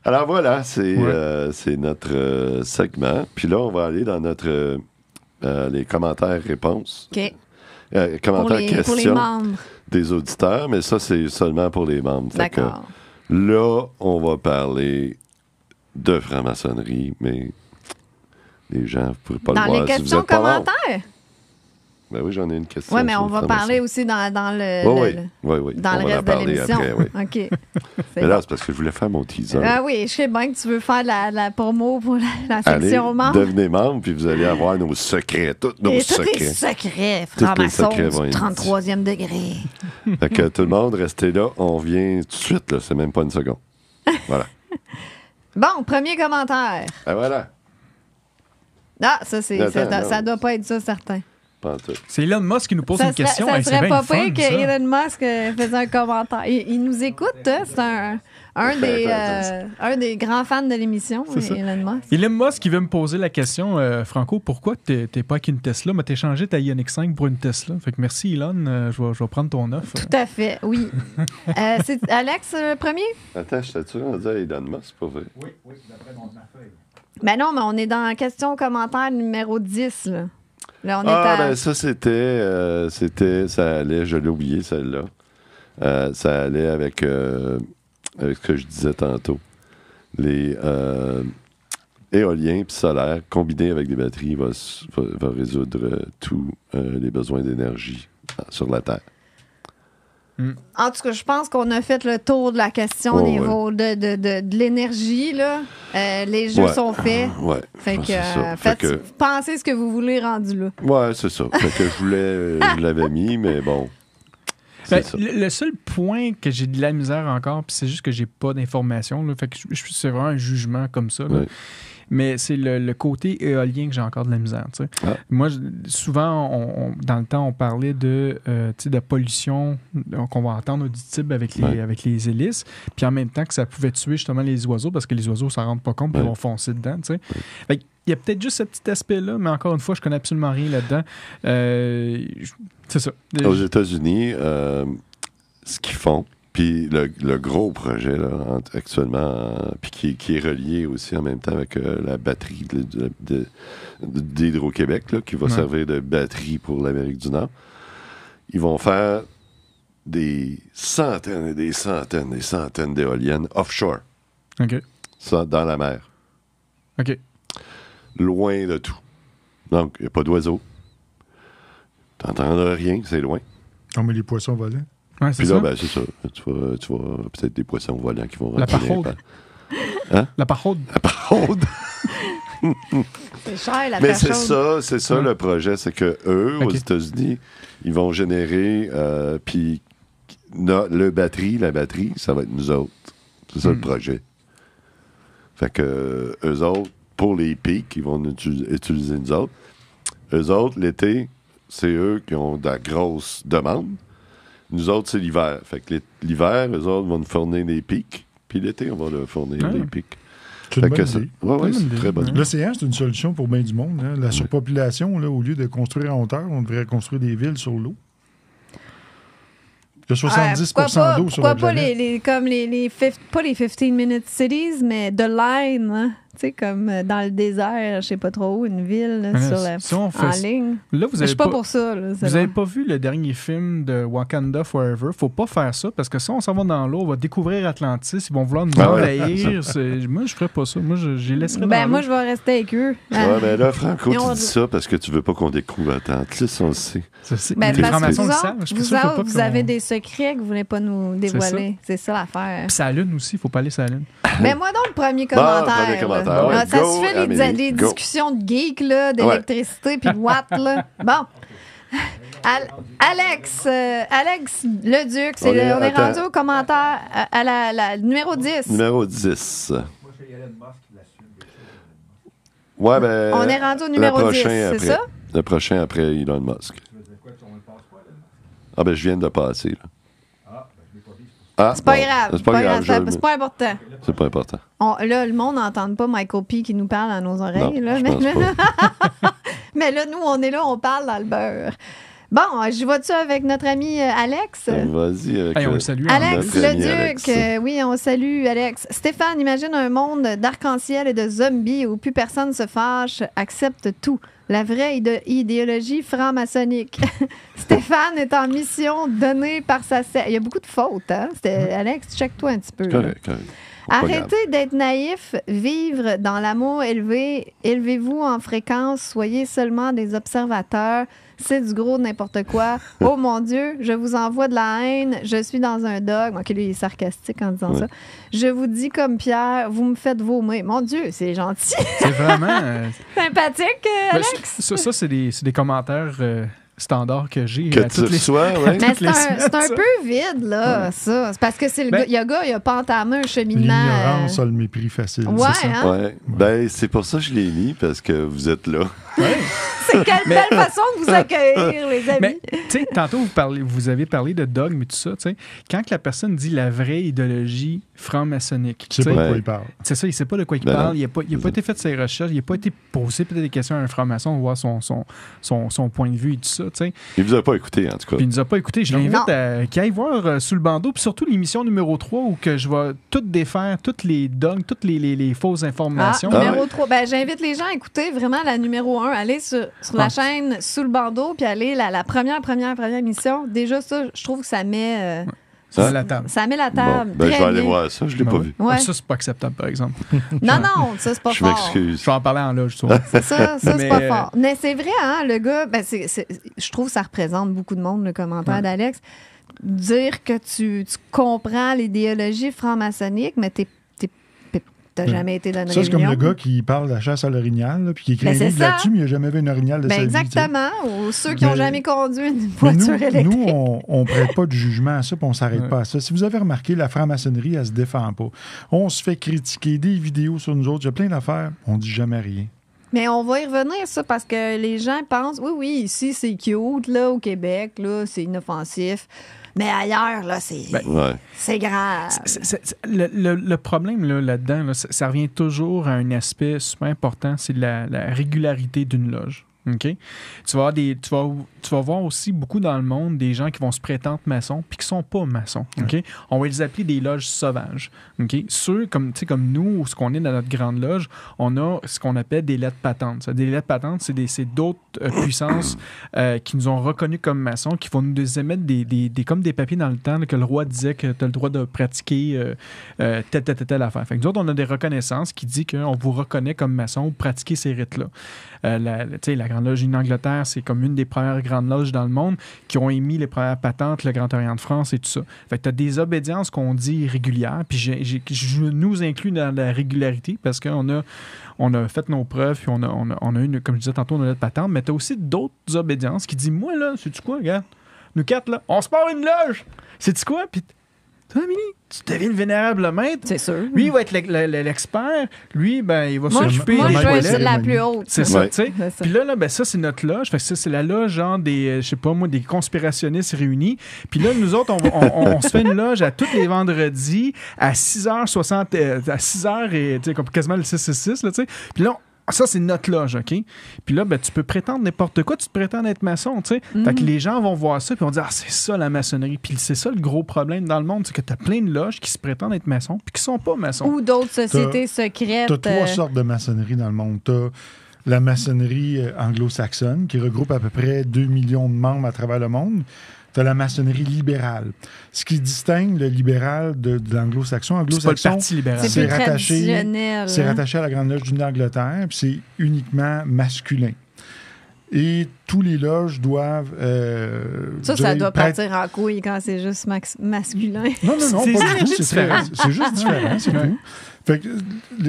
Alors voilà, c'est notre segment. Puis là, on va aller dans notre les commentaires-réponses. OK. Commentaires-questions pour les membres. des auditeurs, mais ça, c'est seulement pour les membres. D'accord. Fait que, là, on va parler de franc-maçonnerie, mais les gens ne pourraient pas Dans le voir les si vous questions êtes pas membre. commentaires? Ben oui, j'en ai une question. Oui, mais sur on le va franc-maçon. parler aussi dans le Oui. dans On le va en reste de parler l'émission. après, oui. OK. Mais là, c'est parce que je voulais faire mon teaser. Ah oui, je sais bien que tu veux faire la promo pour la Allez, section membre. devenez membre, puis vous allez avoir nos secrets, tous nos Et secrets. tous les secrets, Tous les franc-maçon, secrets vont du être 33e degré. Fait que tout le monde, restez là. On vient tout de suite, là. C'est même pas une seconde. Voilà. Bon, premier commentaire. Ah, voilà. Ah, ça, Attends, ça non. doit pas être ça, certain. Pas en tout. C'est Elon Musk qui nous pose une question. Ça Hey, c'est serait bien pas le fun, pire que ça. Elon Musk faisait un commentaire. Il nous écoute, hein? C'est un des grands fans de l'émission, C'est ça. Elon Musk. Elon Musk qui veut me poser la question, Franco, pourquoi t'es pas avec une Tesla? Mais t'as changé ta Ioniq 5 pour une Tesla. Fait que merci, Elon. Je vais prendre ton offre. Tout à fait, oui. C'est Alex, le premier? Attends, je t'ai-tu rendu à Elon Musk, pas vrai? Oui, d'après ma feuille. Ben non, mais on est dans question commentaire numéro 10, là. Là, on est Ben ça, c'était, ça allait, je l'ai oublié, celle-là. Ça allait avec ce que je disais tantôt. Les éoliens puis solaires combinés avec des batteries va résoudre tous les besoins d'énergie sur la Terre. En tout cas, je pense qu'on a fait le tour de la question au niveau de l'énergie, là. Les jeux sont faits. Ouais. Fait que, c'est ça. pensez ce que vous voulez rendu là. Ouais, c'est ça. Fait que je l'avais mis, mais bon. Ben, C'est ça. le seul point que j'ai de la misère encore, puis c'est juste que j'ai pas d'informations, là, fait que c'est vraiment un jugement comme ça. Là. Ouais. Mais c'est le côté éolien que j'ai encore de la misère. Tu sais. Ah. Moi, souvent, dans le temps, on parlait de pollution qu'on va entendre audible avec les hélices, puis en même temps que ça pouvait tuer justement les oiseaux, parce que les oiseaux ne s'en rendent pas compte, puis ils vont foncer dedans. Tu sais. Fait qu'il y a peut-être juste ce petit aspect-là, mais encore une fois, je connais absolument rien là-dedans. C'est ça. Aux États-Unis, ce qu'ils font, puis le gros projet là, actuellement, puis qui est relié aussi en même temps avec la batterie d'Hydro-Québec, là, qui va servir de batterie pour l'Amérique du Nord, ils vont faire des centaines et des centaines et des centaines d'éoliennes offshore. OK. Ça, dans la mer. OK. Loin de tout. Donc, il n'y a pas d'oiseaux. Tu n'entendras rien, c'est loin. Non, mais les poissons volants. Ouais, c'est Puis là, ça. ben, c'est ça. Tu vois peut-être des poissons volants qui vont La rentrer dans les paraude. pans. Hein? La paraude. La paraude. C'est cher, la Mais pêche c'est ça le projet. C'est que eux, aux OK. États-Unis, ils vont générer, puis la batterie, ça va être nous autres. C'est ça le projet. Fait que eux autres, pour les pics, ils vont utiliser nous autres. Eux autres, l'été, c'est eux qui ont de la grosse demande. Nous autres, c'est l'hiver. Fait que l'hiver, eux autres vont nous fournir des pics. Puis l'été, on va leur fournir des pics. C'est une Fait bonne que idée. ouais, c'est très bonne idée. L'océan, c'est une solution pour bien du monde. Hein. La surpopulation, là, au lieu de construire en hauteur, on devrait construire des villes sur l'eau. Il y a 70 d'eau sur pourquoi la pas planète. pas les 15-minute cities, mais The Line, hein? Tu sais, comme dans le désert, je sais pas trop où, une ville là, Mais sur si on fait en ça- ligne. Là, vous Je avez suis pas pour ça. Là, Vous avez pas vu le dernier film de Wakanda Forever? Faut pas faire ça, parce que si on s'en va dans l'eau, on va découvrir Atlantis, ils vont vouloir nous envahir. Moi, je ferais pas ça. Moi, je les laisserais dans moi, l'eau. je vais rester avec eux. Ouais, mais là, Franco, Et on- tu dis ça parce que tu veux pas qu'on découvre Atlantis, on le sait. Ben, les parce que francs-maçons vous le autres, savent. Je suis vous sûr autres, pas vous qu'on- avez des secrets que vous voulez pas nous dévoiler. C'est ça l'affaire. Puis sa lune aussi, faut pas aller sur la lune. Mais moi, donc, le premier Bon, commentaire. premier là. commentaire, ouais. Ah, ça Go, se fait Amélie, les go. discussions de geeks, là, d'électricité, puis de watts. Là. Bon. Alex Leduc, On est- on est attends. rendu au commentaire à la numéro 10. Numéro 10. Ouais, ben. On est rendu au numéro le 10, prochain c'est après. ça? Le prochain après Elon Musk. Ah, ben, je viens de passer, là. Ah, C'est pas bon. grave. C'est pas grave. C'est pas important. C'est pas important. Là, le monde n'entend pas Michael P. qui nous parle à nos oreilles. Non, là, je mais, pense pas. mais là, nous, on est là, on parle dans le beurre. Bon, j'y vais-tu avec notre ami Alex? Vas-y avec on le salue. Alex notre ami Leduc. Alex. Oui, on salue Alex. Stéphane, imagine un monde d'arc-en-ciel et de zombies où plus personne se fâche, accepte tout. La vraie idéologie franc-maçonnique. Stéphane est en mission donnée par sa secte. Il y a beaucoup de fautes, hein? Alex, check-toi un petit peu. Correct. Arrêtez d'être naïf, vivre dans l'amour élevé, élevez-vous en fréquence, soyez seulement des observateurs, c'est du gros n'importe quoi. Oh mon Dieu, je vous envoie de la haine, je suis dans un dogme. OK, lui, il est sarcastique en disant ça. Je vous dis comme Pierre, vous me faites vomir. Mon Dieu, c'est gentil. C'est vraiment... sympathique, Alex. Ça, c'est des commentaires... standard que j'ai. Que tu reçois, oui. Mais c'est un peu vide, là, ça. C'est parce que c'est le gars, il a pas entamé un cheminement. L'ignorance a le mépris facile. Ouais, c'est ça. hein? Ouais. Ben, c'est pour ça que je l'ai mis, parce que vous êtes là. C'est quelle belle façon de vous accueillir, les amis. Mais, tu sais, tantôt, vous avez parlé de dogme et tout ça, tu sais. Quand la personne dit la vraie idéologie franc-maçonnique, Tu sais pas de quoi il parle. c'est ça, il sait pas de quoi il Ben parle, non. il n'a pas été fait de ses recherches, il n'a pas été posé peut-être des questions à un franc-maçon, voir son point de vue et tout ça, tu sais. Il vous a pas écouté, en tout cas. Puis il nous a pas écouté. Je l'invite à qu'il aille voir Sous le bandeau, puis surtout l'émission numéro 3 où que je vais tout défaire, toutes les dogmes, toutes les fausses informations. Numéro 3. Ben, j'invite les gens à écouter vraiment la numéro 1. Allez sur la chaîne Sous le bandeau, puis allez la première émission. Déjà, ça, je trouve que ça met... Ça met la table. Ça met la table. Bon, ben, je vais aller bien. voir ça, je l'ai pas vu. Ouais. Ça, c'est pas acceptable, par exemple. Non, ça, c'est pas Je fort. m'excuse. Je vais en parler en loge, tu vois. Ça, c'est Mais, pas fort. Mais c'est vrai, hein, le gars, ben, je trouve que ça représente beaucoup de monde, le commentaire d'Alex. Dire que tu comprends l'idéologie franc-maçonnique, mais t'as jamais été dans une Ça, c'est comme réunion. le gars qui parle de la chasse à l'orignal, là, puis qui écrit Ben, un c'est livre ça. là-dessus, mais il n'a jamais vu une orignal de Ben, sa vie. exactement. Ou ceux qui n'ont Mais- jamais conduit une Mais voiture électrique. nous, on ne prête pas de jugement à ça, puis on ne s'arrête pas à ça. Si vous avez remarqué, la franc-maçonnerie, elle se défend pas. On se fait critiquer des vidéos sur nous autres. Il y a plein d'affaires. On dit jamais rien. Mais on va y revenir, ça, parce que les gens pensent, oui, ici, c'est cute, là, au Québec, là, c'est inoffensif. Mais ailleurs, là, c'est grave. Le problème là-dedans, là, ça revient toujours à un aspect super important, c'est la régularité d'une loge. OK? Tu vas voir aussi beaucoup dans le monde des gens qui vont se prétendre maçons puis qui sont pas maçons. OK? On va les appeler des loges sauvages. OK? Ceux comme nous, ce qu'on est dans notre grande loge, on a ce qu'on appelle des lettres patentes. Des lettres patentes, c'est d'autres puissances qui nous ont reconnus comme maçons, qui vont nous émettre comme des papiers dans le temps là, que le roi disait que tu as le droit de pratiquer telle affaire. Fait que nous autres, on a des reconnaissances qui disent qu'on vous reconnaît comme maçon ou pratiquer ces rites-là. La Grande Loge d'Angleterre, c'est comme une des premières grandes loges dans le monde qui ont émis les premières patentes, le Grand Orient de France et tout ça. Fait que tu as des obédiences qu'on dit régulières, puis je nous inclus dans la régularité parce qu'on a fait nos preuves, puis on a une, comme je disais tantôt, on a notre patente, mais tu as aussi d'autres obédiences qui disent, moi là, sais-tu quoi, regarde, nous quatre là, on se part une loge, sais-tu quoi, puis toi, Amélie, tu deviens le vénérable maître. C'est sûr. Lui, il va être l'expert. Lui, ben, il va Moi, s'occuper je des veux toilettes. être la plus haute. C'est ça, Ouais. tu sais. C'est ça. Puis là, ben, ça, c'est notre loge. Fait que ça, c'est la loge, genre, des, je sais pas moi, des conspirationnistes réunis. Puis là, nous autres, on se fait une loge à tous les vendredis à 6h60, à 6h et, tu sais, comme quasiment le 666, là, tu sais. Puis là, ça, c'est notre loge, OK? Puis là, ben, tu peux prétendre n'importe quoi, tu te prétends être maçon, tu sais. Fait que les gens vont voir ça, puis vont dire, c'est ça la maçonnerie. Puis c'est ça le gros problème dans le monde, c'est que tu as plein de loges qui se prétendent être maçons, puis qui sont pas maçons. Ou d'autres sociétés secrètes. Tu as trois sortes de maçonnerie dans le monde. Tu as la maçonnerie anglo-saxonne, qui regroupe à peu près 2 millions de membres à travers le monde. Tu as la maçonnerie libérale. Ce qui distingue le libéral de l'anglo-saxon. C'est pas le Parti libéral. C'est plus rattaché, traditionnel. c'est hein. rattaché à la Grande Loge d'Angleterre, puis c'est uniquement masculin. Et tous les loges doivent... Ça doit partir en couille quand c'est juste masculin. Non, C'est pas du tout. différent. C'est juste différent, c'est Ouais. tout. Fait que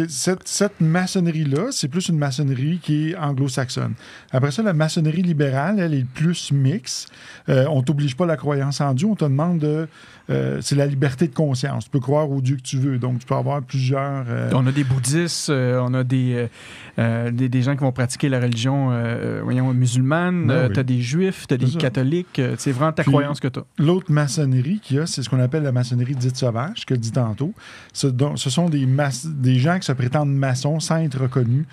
cette maçonnerie-là, c'est plus une maçonnerie qui est anglo-saxonne. Après ça, la maçonnerie libérale, elle est plus mixte. On t'oblige pas à la croyance en Dieu, on te demande de... c'est la liberté de conscience. Tu peux croire au Dieu que tu veux. Donc, tu peux avoir plusieurs... On a des bouddhistes, on a des gens qui vont pratiquer la religion musulmane, Ben oui. tu as des juifs, tu as des C'est ça. catholiques, c'est vraiment ta Puis, croyance que tu as. L'autre maçonnerie qu'il y a, c'est ce qu'on appelle la maçonnerie dite sauvage, que je dis tantôt. Ce sont des gens qui se prétendent maçons sans être reconnus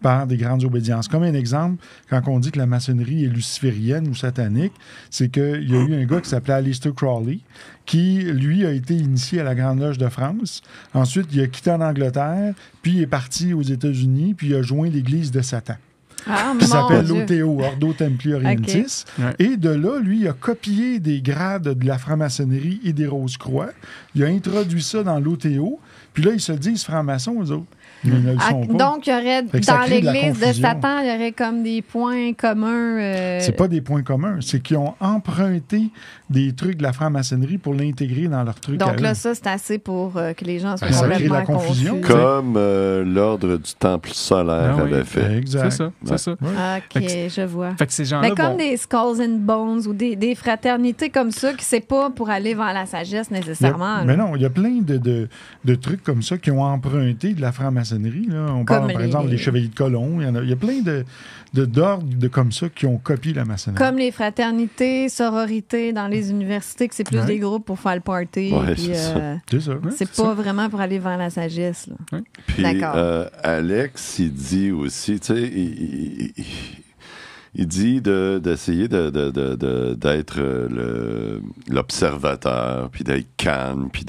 par des grandes obédiences. Comme un exemple, quand on dit que la maçonnerie est luciférienne ou satanique, c'est qu'il y a eu un gars qui s'appelait Aleister Crowley, qui, lui, a été initié à la Grande Loge de France. Ensuite, il a quitté en Angleterre, puis il est parti aux États-Unis, puis il a joint l'Église de Satan. Ah, Qui mon s'appelle Dieu. l'OTO, Ordo Templi Orientis. OK. Ouais. Et de là, lui, il a copié des grades de la franc-maçonnerie et des Rose-Croix. Il a introduit ça dans l'OTO. Puis là, ils se disent francs-maçons, eux autres. Mais ils ne le Ah, sont pas. donc, il y aurait, Fait que ça dans crée de la l'église de confusion. Satan, il y aurait comme des points communs. C'est pas des points communs. C'est qu'ils ont emprunté des trucs de la franc-maçonnerie pour l'intégrer dans leurs trucs à Donc là, eux. ça, c'est assez pour que les gens soient Ben, ça crée de complètement la confusion. confus. Comme l'ordre du temple solaire Ah oui. avait fait. Exact. C'est ça, c'est Ouais. ça. Ouais. OK, je vois. Fait que ces gens-là Mais comme vont... des Skulls and Bones ou des fraternités comme ça, qui c'est pas pour aller vers la sagesse Il y a- nécessairement. mais là. non, il y a plein de trucs comme ça qui ont emprunté de la franc-maçonnerie. Là. On Comme parle, par exemple, des chevaliers de Colomb. Il y a plein d'ordres comme ça qui ont copié la maçonnerie. Comme les fraternités, sororités dans les universités, que c'est plus Ouais. des groupes pour faire le party. Ouais, puis, c'est ça. C'est ça. c'est c'est pas vraiment pour aller vers la sagesse. Là. Puis D'accord. Alex, il dit aussi, tu sais, il dit d'essayer d'être l'observateur, puis d'être calme, puis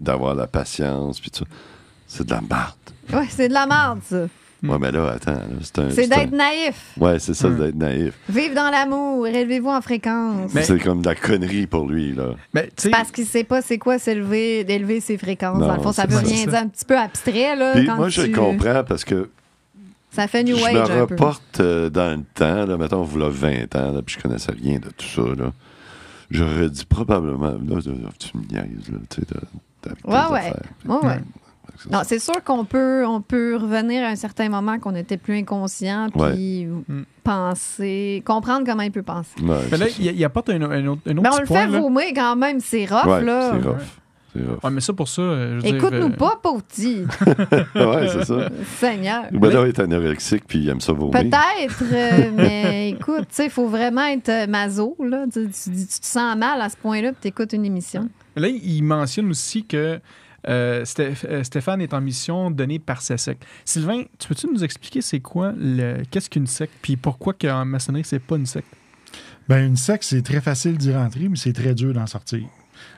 d'avoir la patience, puis tout ça. C'est de la merde. Ouais, c'est de la merde, ça. Ouais, mais là, attends. Là, C'est d'être naïf. Ouais, c'est ça, d'être naïf. Vive dans l'amour, élevez-vous en fréquence. Mais- C'est comme de la connerie pour lui, là. Mais, tu sais, Parce qu'il sait pas c'est quoi d'élever ses fréquences. Non, Dans le fond, ça c'est veut ça. rien C'est dire, un petit peu abstrait. Là, Puis quand moi, je tu- comprends parce que Ça fait New je Age me un peu. reporte dans le temps, là, mettons, voilà 20 ans, là, puis je connaissais rien de tout ça, là. J'aurais dit probablement, là, tu me niaises, là, tu sais, avec tes Ouais. affaires. Ouais. Non, c'est sûr qu'on peut revenir à un certain moment qu'on était plus inconscient, puis penser, comprendre comment il peut penser. Ouais, mais là, c'est ça. il apporte un autre Mais on petit le point. fait là. vomir quand même, c'est rough, Ouais, là. c'est rough. C'est rough. Ouais, mais ça, pour ça, je veux dire, Écoute-nous pas, pauvre petit. Ouais, c'est ça. Seigneur. Ben là, il est anorexique, puis il aime ça vomir. Peut-être, mais écoute, tu sais, il faut vraiment être maso, là. Tu te sens mal à ce point-là, puis t'écoutes une émission. Là, il mentionne aussi que Stéphane est en mission donnée par sa secte. Sylvain, tu peux-tu nous expliquer c'est quoi, qu'est-ce qu'une secte, puis pourquoi qu'en maçonnerie, c'est pas une secte? Ben, une secte, c'est très facile d'y rentrer, mais c'est très dur d'en sortir.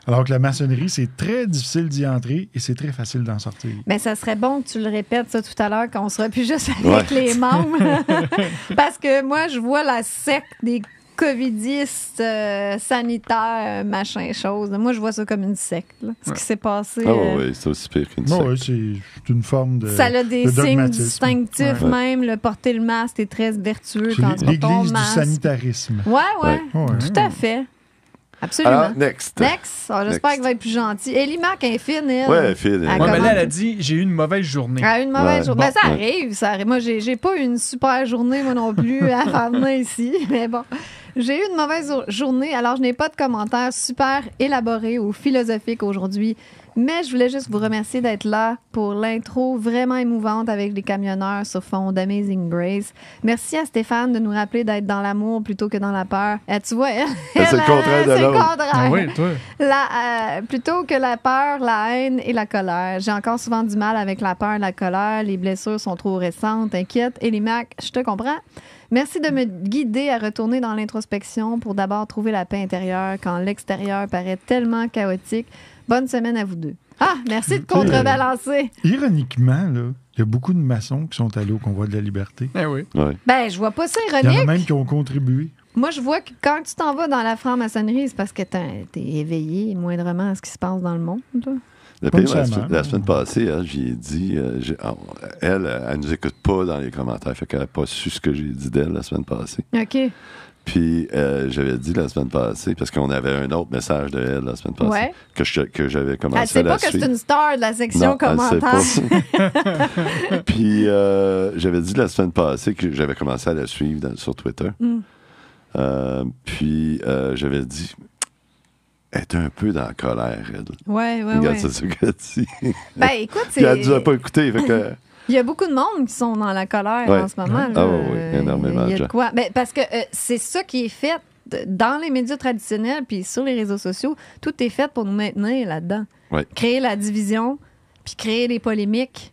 Alors que la maçonnerie, c'est très difficile d'y entrer et c'est très facile d'en sortir. Mais ça serait bon que tu le répètes ça tout à l'heure, qu'on sera plus juste avec les membres. Parce que moi, je vois la secte des covidistes sanitaires, machin chose. Moi, je vois ça comme une secte. Là. Ce qui s'est passé. Ah oui, c'est aussi pire qu'une Bon, secte. ouais, c'est une forme de. Ça a des de signes dogmatisme. distinctifs Ouais. même. Le porter le masque est très vertueux C'est quand tu portes ton l'église du masque. sanitarisme. Ouais. Ouais. Ouais. Tout à fait. Absolument. Alors, next. Next. Alors, j'espère Next. qu'il va être plus gentil. Ellie Mac est fine, elle. Ouais, Phil. Elle Ouais, mais comment? là, elle a dit j'ai eu une mauvaise journée. Elle a une mauvaise Ouais. journée. Ben, ça Bon. arrive, ça arrive. Moi, j'ai pas eu une super journée, moi non plus, à venir ici. Mais bon, j'ai eu une mauvaise journée. Alors, je n'ai pas de commentaires super élaborés ou philosophiques aujourd'hui. Mais je voulais juste vous remercier d'être là pour l'intro vraiment émouvante avec les camionneurs sur fond d'Amazing Grace. Merci à Stéphane de nous rappeler d'être dans l'amour plutôt que dans la peur. Tu vois, elle, C'est le contraire de c'est le l'autre. contraire. Ah oui, toi. Plutôt que la peur, la haine et la colère. J'ai encore souvent du mal avec la peur et la colère. Les blessures sont trop récentes, inquiète. Et les Mac, je te comprends. Merci de me guider à retourner dans l'introspection pour d'abord trouver la paix intérieure quand l'extérieur paraît tellement chaotique. Bonne semaine à vous deux. Ah, merci de contrebalancer. Ironiquement, là, il y a beaucoup de maçons qui sont allés au convoi de la liberté. Eh oui. Ouais. Ben, je vois pas ça Il y en a ironique. même qui ont contribué. Moi, je vois que quand tu t'en vas dans la franc-maçonnerie, c'est parce que t'es éveillé moindrement à ce qui se passe dans le monde. Là. Le Pas pire, nécessairement. la semaine passée, hein, j'ai dit, elle nous écoute pas dans les commentaires, fait qu'elle n'a pas su ce que j'ai dit d'elle la semaine passée. OK. Puis j'avais dit la semaine passée, parce qu'on avait un autre message de elle la semaine passée, Ouais. que j'avais commencé Elle sait à la pas que c'est suivre. une star de la section Non, elle sait commentaires. pas. Puis j'avais dit la semaine passée que j'avais commencé à la suivre sur Twitter. Puis j'avais dit, elle est un peu dans la colère, elle. Ouais. Regarde, c'est ce qu'elle dit. Ben, écoute, Puis elle nous a pas écouté, fait que... il y a beaucoup de monde qui sont dans la colère Ouais. en ce moment. Ah là. oui, énormément Il y a de de gens. quoi. Ben, parce que c'est ça qui est fait dans les médias traditionnels puis sur les réseaux sociaux. Tout est fait pour nous maintenir là-dedans. Ouais. Créer la division, puis créer les polémiques,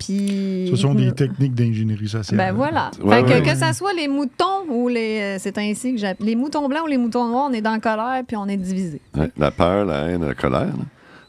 Puis... Ce sont des techniques d'ingénierie sociale. Ben voilà. Ouais, Fait ouais. que ça soit les moutons ou c'est ainsi que j'appelle... Les moutons blancs ou les moutons noirs, on est dans la colère puis on est divisé. Ouais, la peur, la haine, la colère. Là.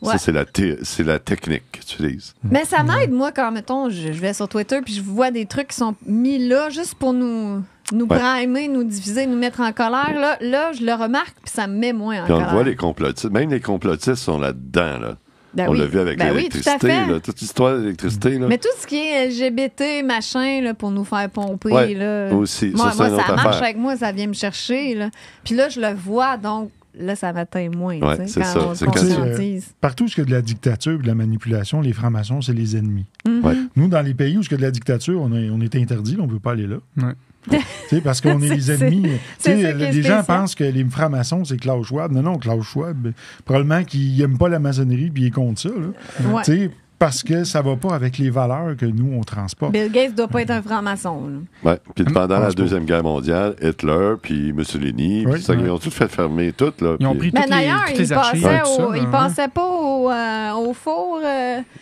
Ouais. Ça, c'est la technique que tu utilises. Mais ça m'aide, moi, quand, mettons, je vais sur Twitter puis je vois des trucs qui sont mis là juste pour nous primer, nous diviser, nous mettre en colère. Là, je le remarque puis ça me met moins en Puis on colère. voit les complotistes. Même les complotistes sont là-dedans. Là. Ben on oui. l'a vu avec Ben oui, l'électricité. tout à fait. Là, toute l'histoire de l'électricité. Là. Mais tout ce qui est LGBT, machin, là, pour nous faire pomper, Ouais, là. aussi. Moi, Ça, c'est une autre ça marche affaire. avec moi, ça vient me chercher. Là. Puis là, je le vois, donc là, ça m'atteint moins. Ouais, tu sais, c'est quand ça. on C'est se quand- conscientise. Partout où il y a de la dictature et de la manipulation, les francs-maçons, c'est les ennemis. Mhm. Ouais. Nous, dans les pays où il y a de la dictature, on est interdit, on ne peut pas aller là. Ouais. Tu sais, parce qu'on est les C'est- ennemis. c'est Tu sais, ça qui est les gens spécial. pensent que les francs-maçons, c'est Klaus Schwab. Non, Klaus Schwab, probablement qu'il n'aime pas la maçonnerie puis il est contre ça. Là. Ouais. Tu sais, parce que ça ne va pas avec les valeurs que nous, on transporte. Bill Gates doit pas être un franc-maçon. là. Ouais. Puis pendant la pense pas. Deuxième Guerre mondiale, Hitler, puis Mussolini, Oui, puis ça, ouais. ils ont tout fait fermer tout. Là, Ils ont puis- pris Mais toutes d'ailleurs, toutes il les archives. pensait, tout ça, il hein. pensait pas au four.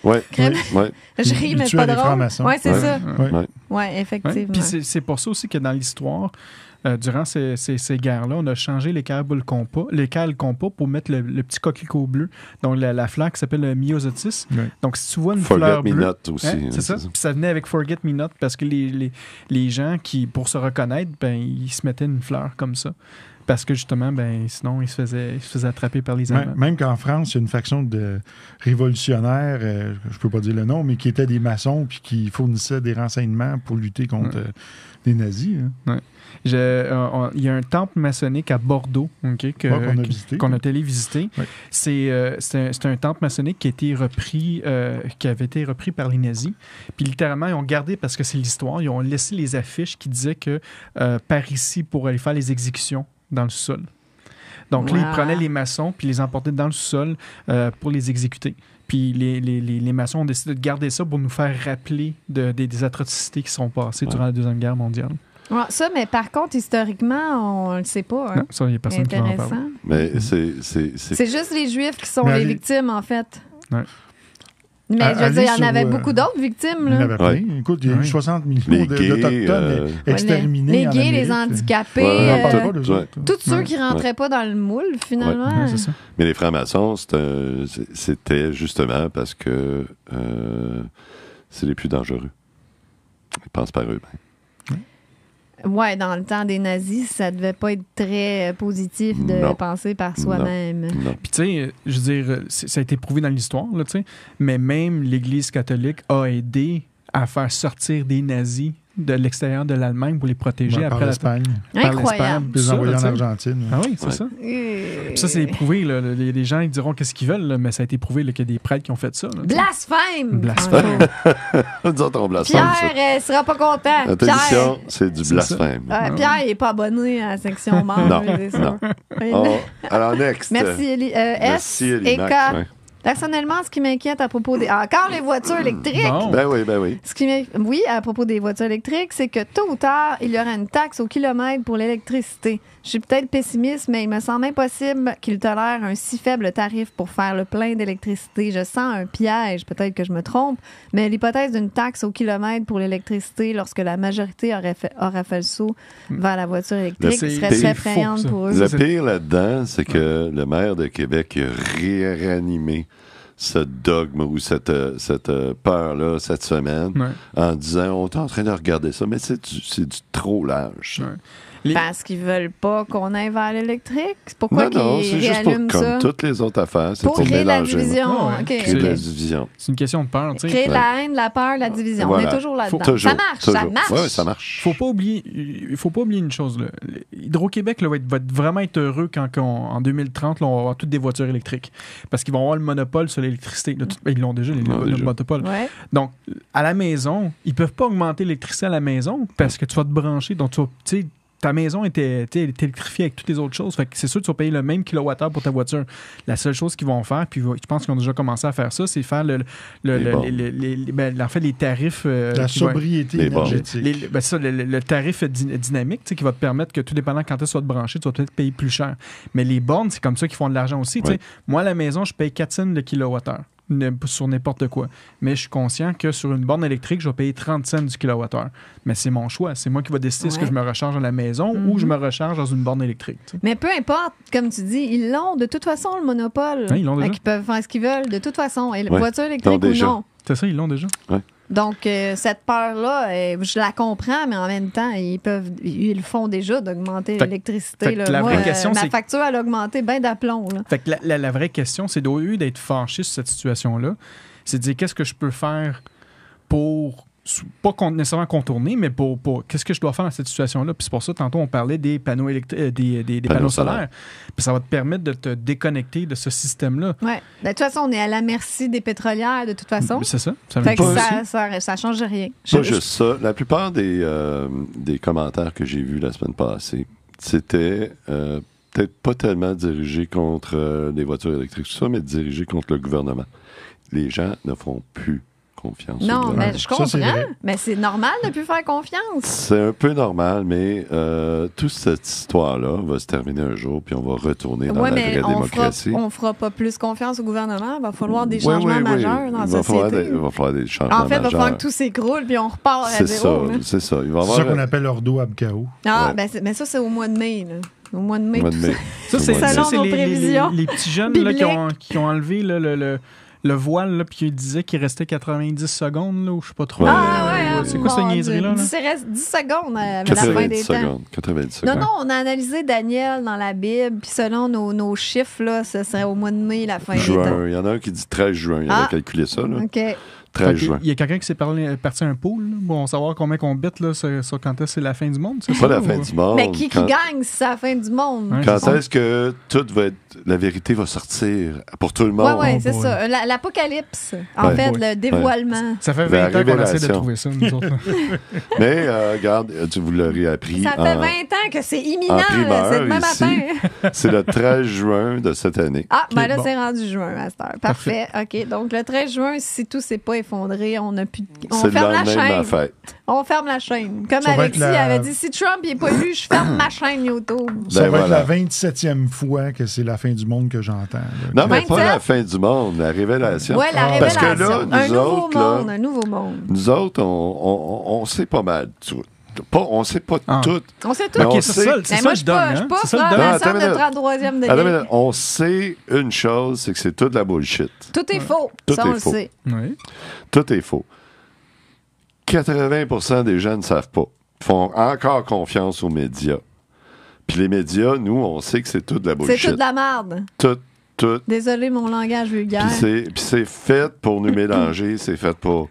Ouais, crème. ouais. Je ris, Il mais c'est tuait pas les drôle. francs-maçons. Ouais, c'est Ouais. ça. Ouais. Ouais. Ouais, Ouais. effectivement. Puis c'est pour ça aussi que dans l'histoire, durant ces guerres-là, on a changé les câbles compas pour mettre le petit coquelicot bleu, donc la fleur qui s'appelle le myosotis. Ouais. Donc, si tu vois une Forget fleur Me bleue... Not aussi. Hein, hein, c'est ça. Puis ça venait avec Forget Me Not parce que les gens qui, pour se reconnaître, ben, ils se mettaient une fleur comme ça. Parce que justement, ben, sinon, ils se faisaient attraper par les Allemands. Même qu'en France, il y a une faction de révolutionnaires, je peux pas dire le nom, mais qui étaient des maçons puis qui fournissaient des renseignements pour lutter contre les nazis. Hein. Il y a un temple maçonnique à Bordeaux, OK, Qu'on a visité. qu'on a allé visiter. Ouais. C'est un temple maçonnique qui avait été repris par les nazis. Puis littéralement, ils ont gardé, parce que c'est l'histoire, ils ont laissé les affiches qui disaient que par ici, pour aller faire les exécutions dans le sous-sol. Donc là, ils Wow. prenaient les maçons puis les emportaient dans le sous-sol pour les exécuter. Puis les maçons ont décidé de garder ça pour nous faire rappeler des atrocités qui sont passées durant la Deuxième Guerre mondiale. Ouais, ça, mais par contre, historiquement, on le sait pas. Hein. Non, ça, il n'y a personne qui va en parler. Intéressant. Mais C'est juste les Juifs qui sont Mais les allez- victimes, en fait. Ouais. Mais je veux dire, il y en Allez avait sur, beaucoup d'autres victimes. Il y en Là. avait plein. Ouais. Écoute, il y a eu Ouais. 60 millions Les gays, d'Autochtones exterminés. Les en gays, les Amérique. handicapés, Ouais, On parle euh, pas d'eux ouais. autres. tous ceux Ouais. qui rentraient pas dans le moule, finalement. Ouais, c'est ça. Mais les francs-maçons, c'était justement parce que c'est les plus dangereux. Ils pensent par eux-mêmes. Ouais, dans le temps des nazis, ça devait pas être très positif de Non. penser par soi-même. Non. Puis, tu sais, je veux dire, ça a été prouvé dans l'histoire, là, tu sais, mais même l'Église catholique a aidé à faire sortir des nazis de l'extérieur de l'Allemagne pour les protéger Ouais, par après l'Espagne. par Incroyable. Puis les Ça, envoyer là, en tu sais. Argentine. Ah oui, c'est Ouais. ça. Euh, Puis ça, c'est prouvé. Là. Les gens, ils diront qu'est-ce qu'ils veulent, là, mais ça a été prouvé là, qu'il y a des prêtres qui ont fait ça. Là, tu sais. Blasphème! Blasphème. Nous autres, on blasphème. Pierre sera pas content. Notre Pierre, émission, c'est du C'est blasphème. Pierre, il n'est pas abonné à la section membre. Non, c'est ça. non. Oui. Oh, alors, next. Merci, Merci, S et K. Elimac, ouais. Personnellement, ce qui m'inquiète à propos des... Encore les voitures électriques! Bon. Ben oui, ben oui. Oui, à propos des voitures électriques, c'est que tôt ou tard, il y aura une taxe au kilomètre pour l'électricité. Je suis peut-être pessimiste, mais il me semble impossible qu'il tolère un si faible tarif pour faire le plein d'électricité. Je sens un piège, peut-être que je me trompe, mais l'hypothèse d'une taxe au kilomètre pour l'électricité lorsque la majorité aura fait le saut vers la voiture électrique C'est- serait c'est très faux, effrayante ça. pour eux. Le c'est- pire là-dedans, c'est que le maire de Québec a réanimé ce dogme ou cette peur-là cette semaine Ouais. en disant on est en train de regarder ça, mais c'est du trop large. ça. Ouais. Les- Parce qu'ils veulent pas qu'on aille vers l'électrique? Pourquoi Non, non, c'est qu'ils juste pour, réallument comme ça? toutes les autres affaires, c'est Pour pour créer la mélanger. division. Ah ouais. OK, Créer de OK. la division. C'est une question de peur, tu sais. Créer de la haine, de la peur, de la division. Voilà. On est toujours là-dedans. Toujours, Ça marche, ça toujours. marche. Ouais, ça marche. Il faut pas oublier une chose. Là. Hydro-Québec là, va vraiment être heureux quand en 2030, là, on va avoir toutes des voitures électriques. Parce qu'ils vont avoir le monopole sur l'électricité. Là, ils l'ont déjà, le déjà. monopole. Ouais. Donc, à la maison, ils peuvent pas augmenter l'électricité à la maison parce que tu vas te brancher. Donc, tu sais, ta maison est électrifiée avec toutes les autres choses. Fait que c'est sûr que tu vas payer le même kilowattheure pour ta voiture. La seule chose qu'ils vont faire, puis je pense qu'ils ont déjà commencé à faire ça, c'est faire en fait, les tarifs... La qui vont- sobriété Les bornes. énergétique. le tarif dynamique, tu sais, qui va te permettre que tout dépendant quand tu vas te brancher, tu vas peut-être payer plus cher. Mais les bornes, c'est comme ça qu'ils font de l'argent aussi. tu sais. Ouais. Moi, à la maison, je paye 4 cents le kilowattheure. sur n'importe quoi. Mais je suis conscient que sur une borne électrique, je vais payer 30 cents du kilowattheure. Mais c'est mon choix. C'est moi qui vais décider ce que je me recharge à la maison ou je me recharge dans une borne électrique. Tu sais. Mais peu importe, comme tu dis, ils l'ont de toute façon, le monopole. Ouais, ils l'ont déjà. Ils peuvent faire ce qu'ils veulent de toute façon. Et la Ouais. voiture électrique ou déjà. non. C'est ça, ils l'ont déjà. Donc, cette peur-là, je la comprends, mais en même temps, ils le font déjà d'augmenter Fait l'électricité. que Là. la Moi, vraie question, ma c'est- facture, elle a augmenté bien d'aplomb. Là. Fait que la vraie question, c'est au lieu d'être fâché sur cette situation-là, c'est de dire qu'est-ce que je peux faire pour, pas nécessairement contourner, mais pour qu'est-ce que je dois faire dans cette situation-là. Puis c'est pour ça, tantôt, on parlait des panneaux, des panneaux solaires. Puis ça va te permettre de te déconnecter de ce système-là. Ouais. De toute façon, on est à la merci des pétrolières, de toute façon. C'est ça. Ça Fait que vient pas ça change rien. Pas juste ça. La plupart des commentaires que j'ai vus la semaine passée, c'était peut-être pas tellement dirigé contre les voitures électriques, tout ça, mais dirigé contre le gouvernement. Les gens ne font plus confiance au Non, gouvernement. mais je comprends. Ça, c'est vrai. Mais c'est normal de ne plus faire confiance. C'est un peu normal, mais toute cette histoire-là va se terminer un jour, puis on va retourner dans Oui, la mais vraie démocratie. on fera pas plus confiance au gouvernement. Il va falloir des Oui, changements oui, majeurs dans la Il va société. falloir des changements En fait, il va falloir majeurs. que tout s'écroule puis on repart à C'est zéro. ça, là. c'est ça. Il va y C'est avoir ça qu'on appelle ordo ab chaos. Ah, Ouais. ben, mais ça, c'est au mois de mai. Là. Au mois de mai, au mois tout de mai. ça. Ça, c'est Au mois de mai. Selon nos les prévisions les petits jeunes là, qui ont enlevé là, le voile, là, puis qui disaient qu'il restait 90 secondes, là, ou je sais pas trop. Ah, ouais, c'est quoi cette mon niaiserie-là? Dieu. là? 10 secondes à la fin des 90 temps. secondes. 90 Non, secondes. non, on a analysé Daniel dans la Bible, puis selon nos chiffres, là, ce serait au mois de mai, la fin des temps. Juin. Il y en a un qui dit 13 juin. Il a calculé ça, là. OK. 13 juin. Il y a quelqu'un qui s'est parti un pool, là, pour savoir combien qu'on bête là, sur quand est-ce que c'est la fin du monde. C'est Pas ça, la ou- fin du monde. Mais qui Quand- gagne si c'est la fin du monde? Ouais. Quand c'est ça. est-ce que la vérité va sortir pour tout le monde? Oui, Oh c'est boy. ça. L'apocalypse. En Ouais. fait, Ouais. le dévoilement. Ça fait La 20 ans qu'on essaie de révélation. trouver ça, nous autres. Mais, regarde, tu vous l'aurez appris. Ça fait 20 ans que c'est imminent, en là, primeur, c'est demain ici. matin. C'est le 13 juin de cette année. Ah, ben là, bon. c'est rendu juin, à cette heure. Parfait. OK. Donc, le 13 juin, si tout s'est pas effondré, on a plus. On C'est le ferme la lendemain de ma chaîne. fête. On ferme la chaîne. Comme Ça va Alexis être la- avait dit, si Trump n'est pas élu, je ferme ma chaîne YouTube. Ça va voilà. être la 27e fois que c'est la fin du monde que j'entends. là. Non, mais pas 27? la fin du monde, la révélation. Oui, la Parce révélation. que là, un nous nouveau autres, là, monde, un nouveau monde. nous autres, on sait pas mal tout. On sait pas Ah. tout. On sait tout. Mais Ok, on c'est sait- ça, Mais c'est moi, ça je le suis dog, pas, je suis hein? pas C'est ça le frère dog. et Attends sœur une de minute. 33e Attends, degré. mais on sait une chose, c'est que c'est toute la bullshit. Tout est faux. Tout Ça, est on le faux. sait. Oui. Tout est faux. 80% des gens ne savent pas. Font encore confiance aux médias. Puis les médias, nous, on sait que c'est tout de la C'est bullshit. toute de la merde. Tout. Désolé, mon langage vulgaire. Puis c'est fait pour nous mélanger, c'est fait pour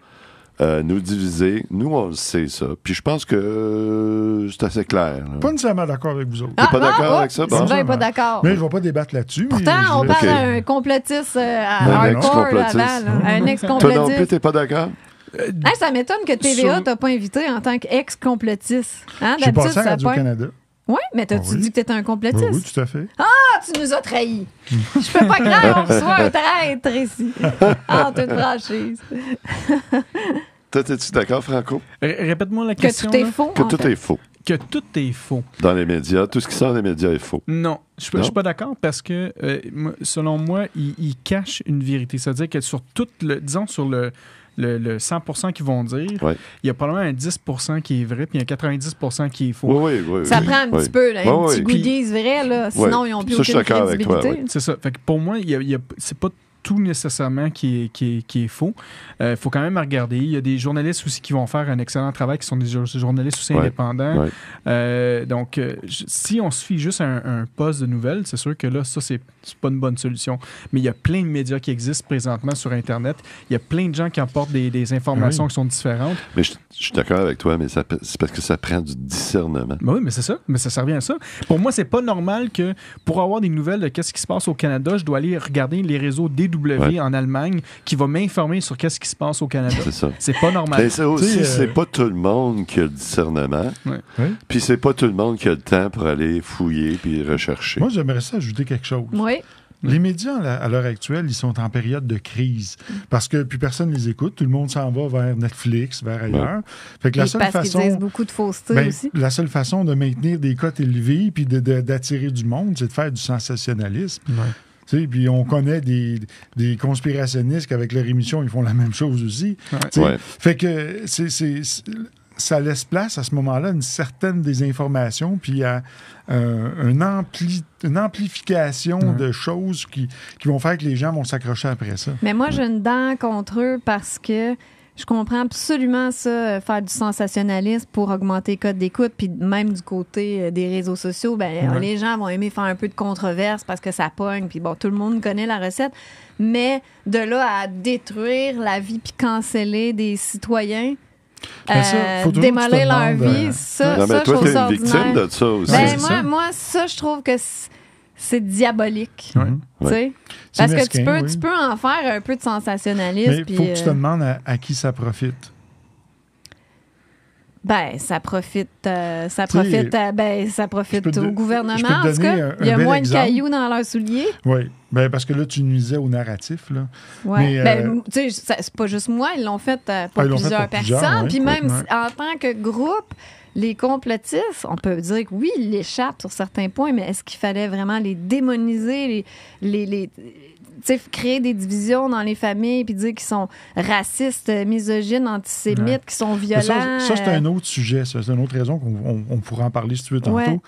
nous diviser. Nous, on le sait, ça. Puis je pense que c'est assez clair. là. Pas nécessairement d'accord avec vous autres. T'es pas d'accord avec ça, bon? Sylvain n'est pas d'accord. Mais je ne vais pas débattre là-dessus. mais Pourtant, je on voulais- parle Ok. d'un complotiste Un hardcore là, ex-complotiste. avant. Là. Un Toi non plus, ex-complotiste. t'es pas d'accord? Hey, ça m'étonne que TVA Sur- t'a pas invité en tant qu'ex-complotiste. Hein? J'ai D'habitude, passé à ça pointe. Radio-Canada. Oui, mais t'as-tu Ah oui. dit que t'étais un complotiste? Oui, tout à fait. Ah, tu nous as trahis. Je peux pas croire qu'on reçoit un traître ici. En toute franchise. Toi, t'es-tu d'accord, Franco? Répète-moi la Que question. tout est là. faux. Que en tout fait. est faux. Que tout est faux. Dans les médias, tout ce qui sort des médias est faux. Non, je Non? suis pas d'accord parce que, selon moi, il cache une vérité. C'est-à-dire que sur tout le, disons, sur le 100% qu'ils vont dire, Ouais. il y a probablement un 10% qui est vrai, puis un 90% qui est faux. Oui, oui, oui. Ça oui. prend un Oui. petit peu, là, Ouais, un petit ouais. goodies vrai, là. Sinon, ils n'ont plus Ça, je suis aucune d'accord avec toi, crédibilité. C'est ça. Fait que pour moi, c'est pas tout nécessairement qui est faux. Il faut quand même regarder. Il y a des journalistes aussi qui vont faire un excellent travail, qui sont des journalistes aussi Ouais. indépendants. Ouais. Donc, si on suit juste un poste de nouvelles, c'est sûr que là, ça, c'est pas une bonne solution. Mais il y a plein de médias qui existent présentement sur Internet. Il y a plein de gens qui apportent des informations qui sont différentes. Mais je suis d'accord avec toi, mais c'est parce que ça prend du discernement. Ben oui, mais c'est ça. Mais ça revient à ça. Pour moi, c'est pas normal que pour avoir des nouvelles de qu'est-ce qui se passe au Canada, je dois aller regarder les réseaux DW en Allemagne qui va m'informer sur qu'est-ce qui se passe au Canada. C'est ça. C'est pas normal. Mais c'est aussi, Tu sais, c'est pas tout le monde qui a le discernement. Oui. Puis c'est pas tout le monde qui a le temps pour aller fouiller puis rechercher. Moi, j'aimerais ça ajouter quelque chose. Oui. Les médias, à l'heure actuelle, ils sont en période de crise parce que plus personne les écoute. Tout le monde s'en va vers Netflix, vers ailleurs. Fait que la Et seule parce qu'ils disent façon... beaucoup de fausseté Ben, aussi. la seule façon de maintenir des cotes élevées puis d'attirer du monde, c'est de faire du sensationnalisme. Tu sais, puis on connaît des conspirationnistes qu'avec leur émission, ils font la même chose aussi. Ouais. Tu sais. Ouais. Fait que ça laisse place à ce moment-là à une certaine désinformation, puis à une amplification de choses qui vont faire que les gens vont s'accrocher après ça. Mais moi, j'ai une dent contre eux parce que je comprends absolument ça, faire du sensationnalisme pour augmenter les codes d'écoute, puis même du côté des réseaux sociaux, les gens vont aimer faire un peu de controverse parce que ça pogne, puis bon, tout le monde connaît la recette, mais de là à détruire la vie puis canceller des citoyens, faut toujours que tu te démolir leur demandes, vie, ça, Non, mais ça, je toi, trouve t'es ça une victime ordinaire. de ça aussi. Ben, c'est ça. moi, ça, je trouve que c'est diabolique. Ouais. Tu sais? C'est Parce que mesquin, tu peux en faire un peu de sensationnalisme. Mais il faut puis, que tu te demandes à qui ça profite. ça profite, ça je profite peux te- au je gouvernement. peux te En tout donner cas, un il y a bel moins exemple. de cailloux dans leurs souliers. Oui, parce que là, tu nuisais au narratif. Là. Ouais. Mais, Tu sais, c'est pas juste moi, ils l'ont fait pour ils l'ont fait plusieurs pour plusieurs, personnes. ouais. Puis même Ouais. en tant que groupe, les complotistes, on peut dire que oui, ils l'échappent sur certains points, mais est-ce qu'il fallait vraiment les démoniser, tu sais, créer des divisions dans les familles puis dire qu'ils sont racistes, misogynes, antisémites, Ouais. qu'ils sont Mais violents? ça, c'est un autre sujet. Ça. C'est une autre raison qu'on pourra en parler si tu veux tantôt. Ouais.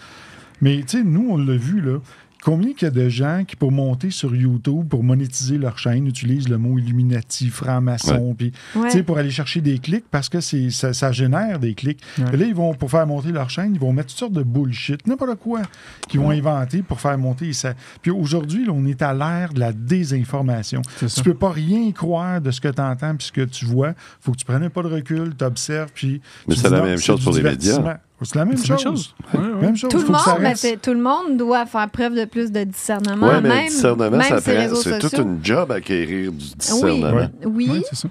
Mais tu sais, nous, on l'a vu, là. Combien qu'il y a de gens qui, pour monter sur YouTube, pour monétiser leur chaîne, utilisent le mot Illuminati, franc-maçon, puis Ouais. tu sais, pour aller chercher des clics parce que ça génère des clics. Ouais. Et là, ils vont, pour faire monter leur chaîne, ils vont mettre toutes sortes de bullshit, n'importe quoi, qu'ils vont inventer pour faire monter ça. Puis aujourd'hui, là, on est à l'ère de la désinformation. C'est ça. Tu peux pas rien croire de ce que tu entends puis ce que tu vois. Faut que tu prennes pas de recul, tu observes, puis Mais tu c'est dis la non, même c'est chose du pour les médias. divertissement. C'est la même C'est la chose. même chose. Ouais, ouais. Même chose. Tout le Faut que ça monde, mais reste. tout le monde doit faire preuve de plus de discernement. Oui, mais même, le discernement, même ça ces prend- réseaux c'est toute sociaux. une job à acquérir du Oui, discernement. oui. Ouais, c'est ça.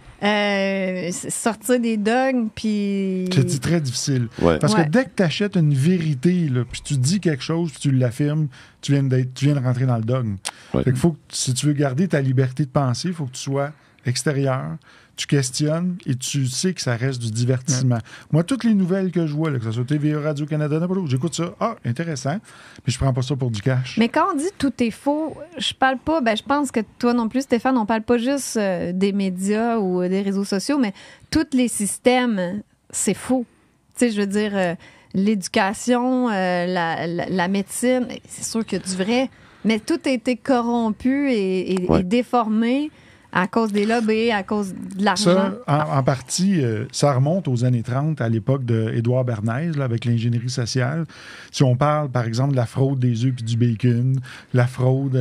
Sortir des dogmes, puis... C'est très difficile. Ouais. Parce Ouais. que dès que tu achètes une vérité, là, puis tu dis quelque chose, puis tu l'affirmes, tu viens de rentrer dans le dogme. Ouais. Fait que faut que, si tu veux garder ta liberté de penser, il faut que tu sois extérieur, tu questionnes et tu sais que ça reste du divertissement. Moi, toutes les nouvelles que je vois, là, que ce soit TVA, Radio-Canada, n'importe où, j'écoute ça. Ah, intéressant. Mais je prends pas ça pour du cash. Mais quand on dit tout est faux, je parle pas, je pense que toi non plus, Stéphane, on parle pas juste des médias ou des réseaux sociaux, mais tous les systèmes, c'est faux. Tu sais, je veux dire, l'éducation, la médecine, c'est sûr qu'il y a du vrai, mais tout a été corrompu et Ouais. déformé à cause des lobbies, à cause de l'argent. Ça, en partie, ça remonte aux années 30, à l'époque d'Édouard Bernays, là, avec l'ingénierie sociale. Si on parle, par exemple, de la fraude des œufs puis du bacon, la fraude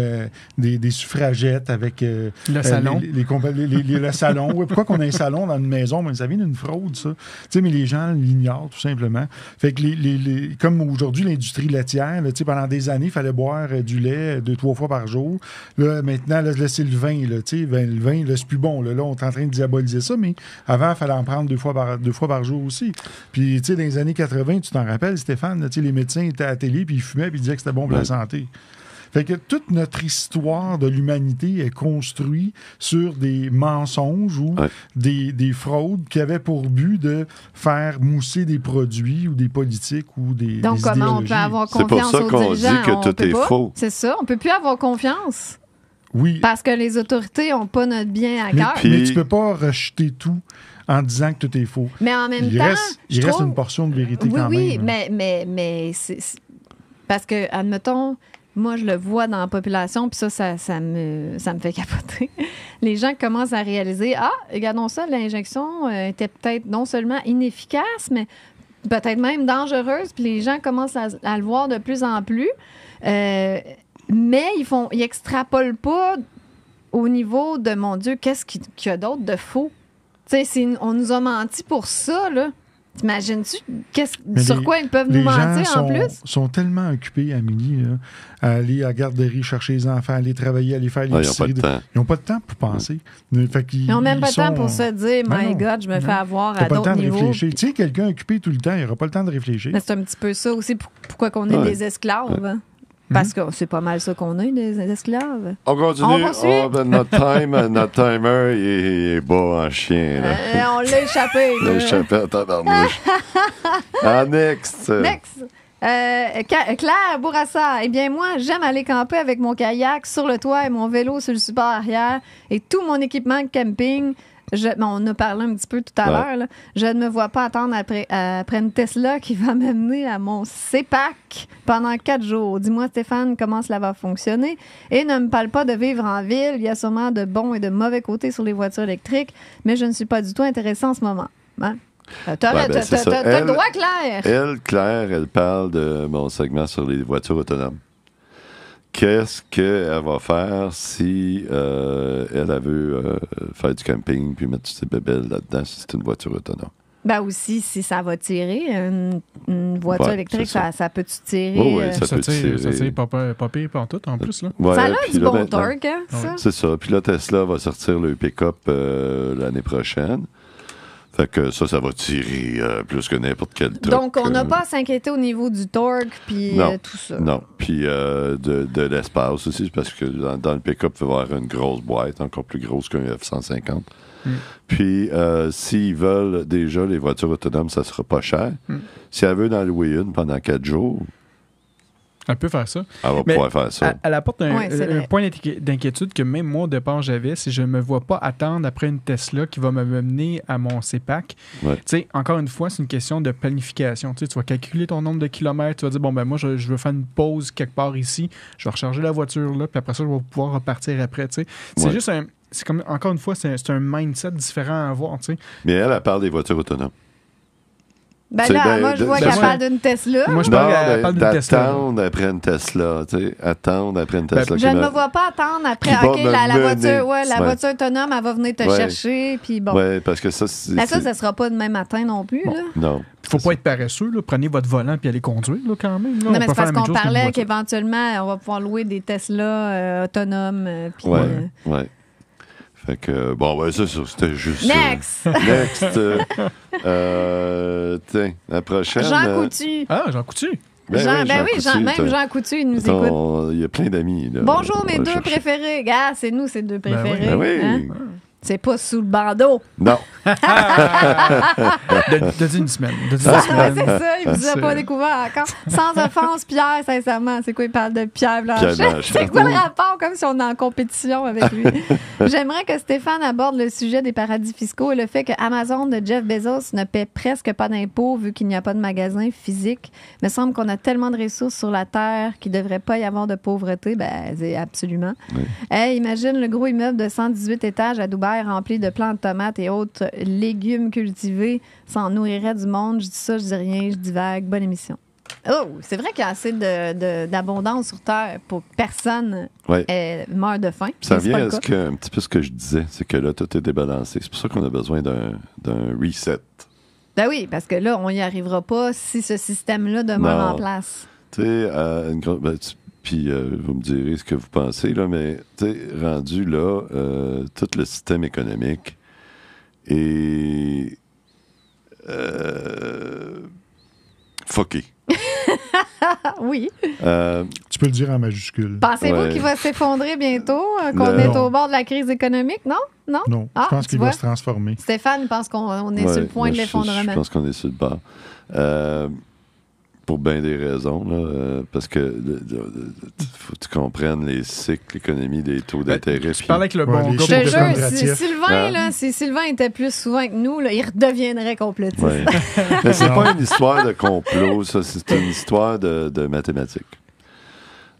des suffragettes avec Le salon. le salon. Ouais, pourquoi qu'on a un salon dans une maison? Mais ça vient d'une fraude, ça. Tu sais, mais les gens l'ignorent, tout simplement. Fait que comme aujourd'hui, l'industrie laitière, là, tu sais, pendant des années, il fallait boire du lait 2-3 fois par jour. Là, maintenant, là, c'est le vin, là, tu sais, le vin, là, c'est plus bon. Là, on est en train de diaboliser ça, mais avant, il fallait en prendre deux fois par jour aussi. Puis, tu sais, dans les années 80, tu t'en rappelles, Stéphane, là, tu sais, les médecins étaient à la télé, puis ils fumaient, puis ils disaient que c'était bon pour la santé. Fait que toute notre histoire de l'humanité est construite sur des mensonges ou des fraudes qui avaient pour but de faire mousser des produits ou des politiques ou des Donc, comment on idéologies. peut avoir C'est pour confiance ça aux qu'on dit dirigeants? que On tout peut est pas. faux. C'est ça, on peut plus avoir confiance. Oui, Parce que les autorités n'ont pas notre bien à mais, cœur. Puis- mais tu peux pas rejeter tout en disant que tout est faux. Mais en même Il temps, reste je trouve... une portion de vérité Oui, quand oui, même. mais c'est... Parce que, admettons, moi, je le vois dans la population, puis ça me fait capoter. Les gens commencent à réaliser, regardons ça, l'injection était peut-être non seulement inefficace, mais peut-être même dangereuse, puis les gens commencent à le voir de plus en plus. Mais ils extrapolent pas au niveau de, mon Dieu, qu'est-ce qu'il y a d'autre de faux? Tu sais, on nous a menti pour ça, là. T'imagines-tu Mais sur quoi ils peuvent Les nous mentir gens en plus? sont tellement occupés, Amélie, là, à aller à la garderie chercher les enfants, aller travailler, aller faire Ils n'ont pas l'épicerie. de temps. Ils n'ont pas de temps pour penser. Fait qu'ils- Ils n'ont même pas ils le temps sont- pour se dire, Ben my non. God, je me fais avoir T'as à pas le temps d'autres de niveaux. réfléchir. Tu sais, quelqu'un occupé tout le temps, il n'aura pas le temps de réfléchir. Mais c'est un petit peu ça aussi, pourquoi qu'on est Ouais. des esclaves. hein. Parce que c'est pas mal ça qu'on est, des esclaves. On continue. On poursuit. Notre timer il est bas en chien. Là. On l'a échappé. Le là. chapeau à tabarnouche. Next. Next. Claire Bourassa, eh bien moi, j'aime aller camper avec mon kayak sur le toit et mon vélo sur le support arrière et tout mon équipement de camping. On en a parlé un petit peu tout à l'heure. Là. Je ne me vois pas attendre après une Tesla qui va m'amener à mon CEPAC pendant 4 jours. Dis-moi, Stéphane, comment cela va fonctionner? Et ne me parle pas de vivre en ville. Il y a sûrement de bons et de mauvais côtés sur les voitures électriques, mais je ne suis pas du tout intéressée en ce moment. Hein? T'as le droit, Claire. Claire, elle parle de mon segment sur les voitures autonomes. Qu'est-ce qu'elle va faire si elle veut faire du camping puis mettre toutes ses bébelles là-dedans si c'est une voiture autonome? Ben aussi, si ça va tirer, une voiture électrique, ça peut-tu tirer? Oui, ça peut tirer. Ça tire pas pire pantoute en plus. Là. Ouais, ça a du bon torque, hein, ça? C'est ça. Puis là, Tesla va sortir le pick-up l'année prochaine. Fait que ça va tirer plus que n'importe quel truc. Donc, on n'a pas à s'inquiéter au niveau du torque puis tout ça. Non. Puis de l'espace aussi, parce que dans le pick-up, il va y avoir une grosse boîte, encore plus grosse qu'un F-150. Puis, s'ils veulent déjà les voitures autonomes, ça sera pas cher. Si elle veut en louer une pendant 4 jours... Elle peut faire ça. Elle va pouvoir faire ça. Elle apporte un point d'inquiétude que même moi, au départ, j'avais, si je ne me vois pas attendre après une Tesla qui va me mener à mon CEPAC. Ouais. Tu sais, encore une fois, c'est une question de planification. Tu vas calculer ton nombre de kilomètres. Tu vas dire, bon, ben moi, je veux faire une pause quelque part ici. Je vais recharger la voiture là, puis après ça, je vais pouvoir repartir après. Tu sais. C'est juste un... C'est comme, encore une fois, c'est un mindset différent à avoir. Tu sais. Mais elle parle des voitures autonomes. Ben là, moi, je vois qu'elle parle d'une Tesla. Moi, je parle d'une Tesla. Attendre après une Tesla, tu sais. Attendre après une Tesla. Je ne me vois pas attendre après. OK, la voiture autonome, elle va venir te chercher, puis bon. Oui, parce que ça, c'est... Ben ça sera pas demain matin non plus, là. Non. Il ne faut pas être paresseux, là. Prenez votre volant puis allez conduire, là, quand même. Là. Non, mais c'est parce qu'on parlait qu'éventuellement, on va pouvoir louer des Tesla autonomes, puis... Oui. Fait que, bon, ouais, ça, c'était juste... Next! Tiens, la prochaine... Jean Coutu. Jean Coutu. Jean Coutu, il nous écoute. Il y a plein d'amis. Là. Bonjour, mes deux préférés. Gars, c'est nous, ces deux préférés. Ben oui. Hein? C'est pas sous le bandeau. Non. De une semaine. C'est ça, il vous a pas découvert encore. Sans offense, Pierre, sincèrement. C'est quoi, il parle de Pierre Blanchet? C'est quoi le rapport, comme si on est en compétition avec lui? J'aimerais que Stéphane aborde le sujet des paradis fiscaux et le fait que Amazon de Jeff Bezos ne paie presque pas d'impôts vu qu'il n'y a pas de magasin physique. Il me semble qu'on a tellement de ressources sur la Terre qu'il ne devrait pas y avoir de pauvreté. Ben, c'est absolument. Oui. Hey, imagine le gros immeuble de 118 étages à Dubaï rempli de plantes de tomates et autres légumes cultivés. Ça en nourrirait du monde. Je dis ça, je dis rien, je divague. Bonne émission. Oh, c'est vrai qu'il y a assez d'abondance sur Terre pour que personne meure de faim. Ça vient à un petit peu ce que je disais, c'est que là, tout est débalancé. C'est pour ça qu'on a besoin d'un reset. Ben oui, parce que là, on n'y arrivera pas si ce système-là demeure en place. Tu sais, puis vous me direz ce que vous pensez, là, mais rendu là, tout le système économique est fucké. Oui. Tu peux le dire en majuscule. Pensez-vous qu'il va s'effondrer bientôt, qu'on est au bord de la crise économique? Non? Non, je pense qu'il va se transformer. Stéphane pense qu'on est sur le point de l'effondrement. Je pense qu'on est sur le bord. Pour bien des raisons, là, parce que faut que tu comprennes les cycles, l'économie, les taux d'intérêt. Tu parles avec le bon gars. Je te jure, si Sylvain était plus souvent que nous, là, il redeviendrait complotiste. Ouais. Mais c'est pas une histoire de complot, ça, c'est une histoire de mathématiques.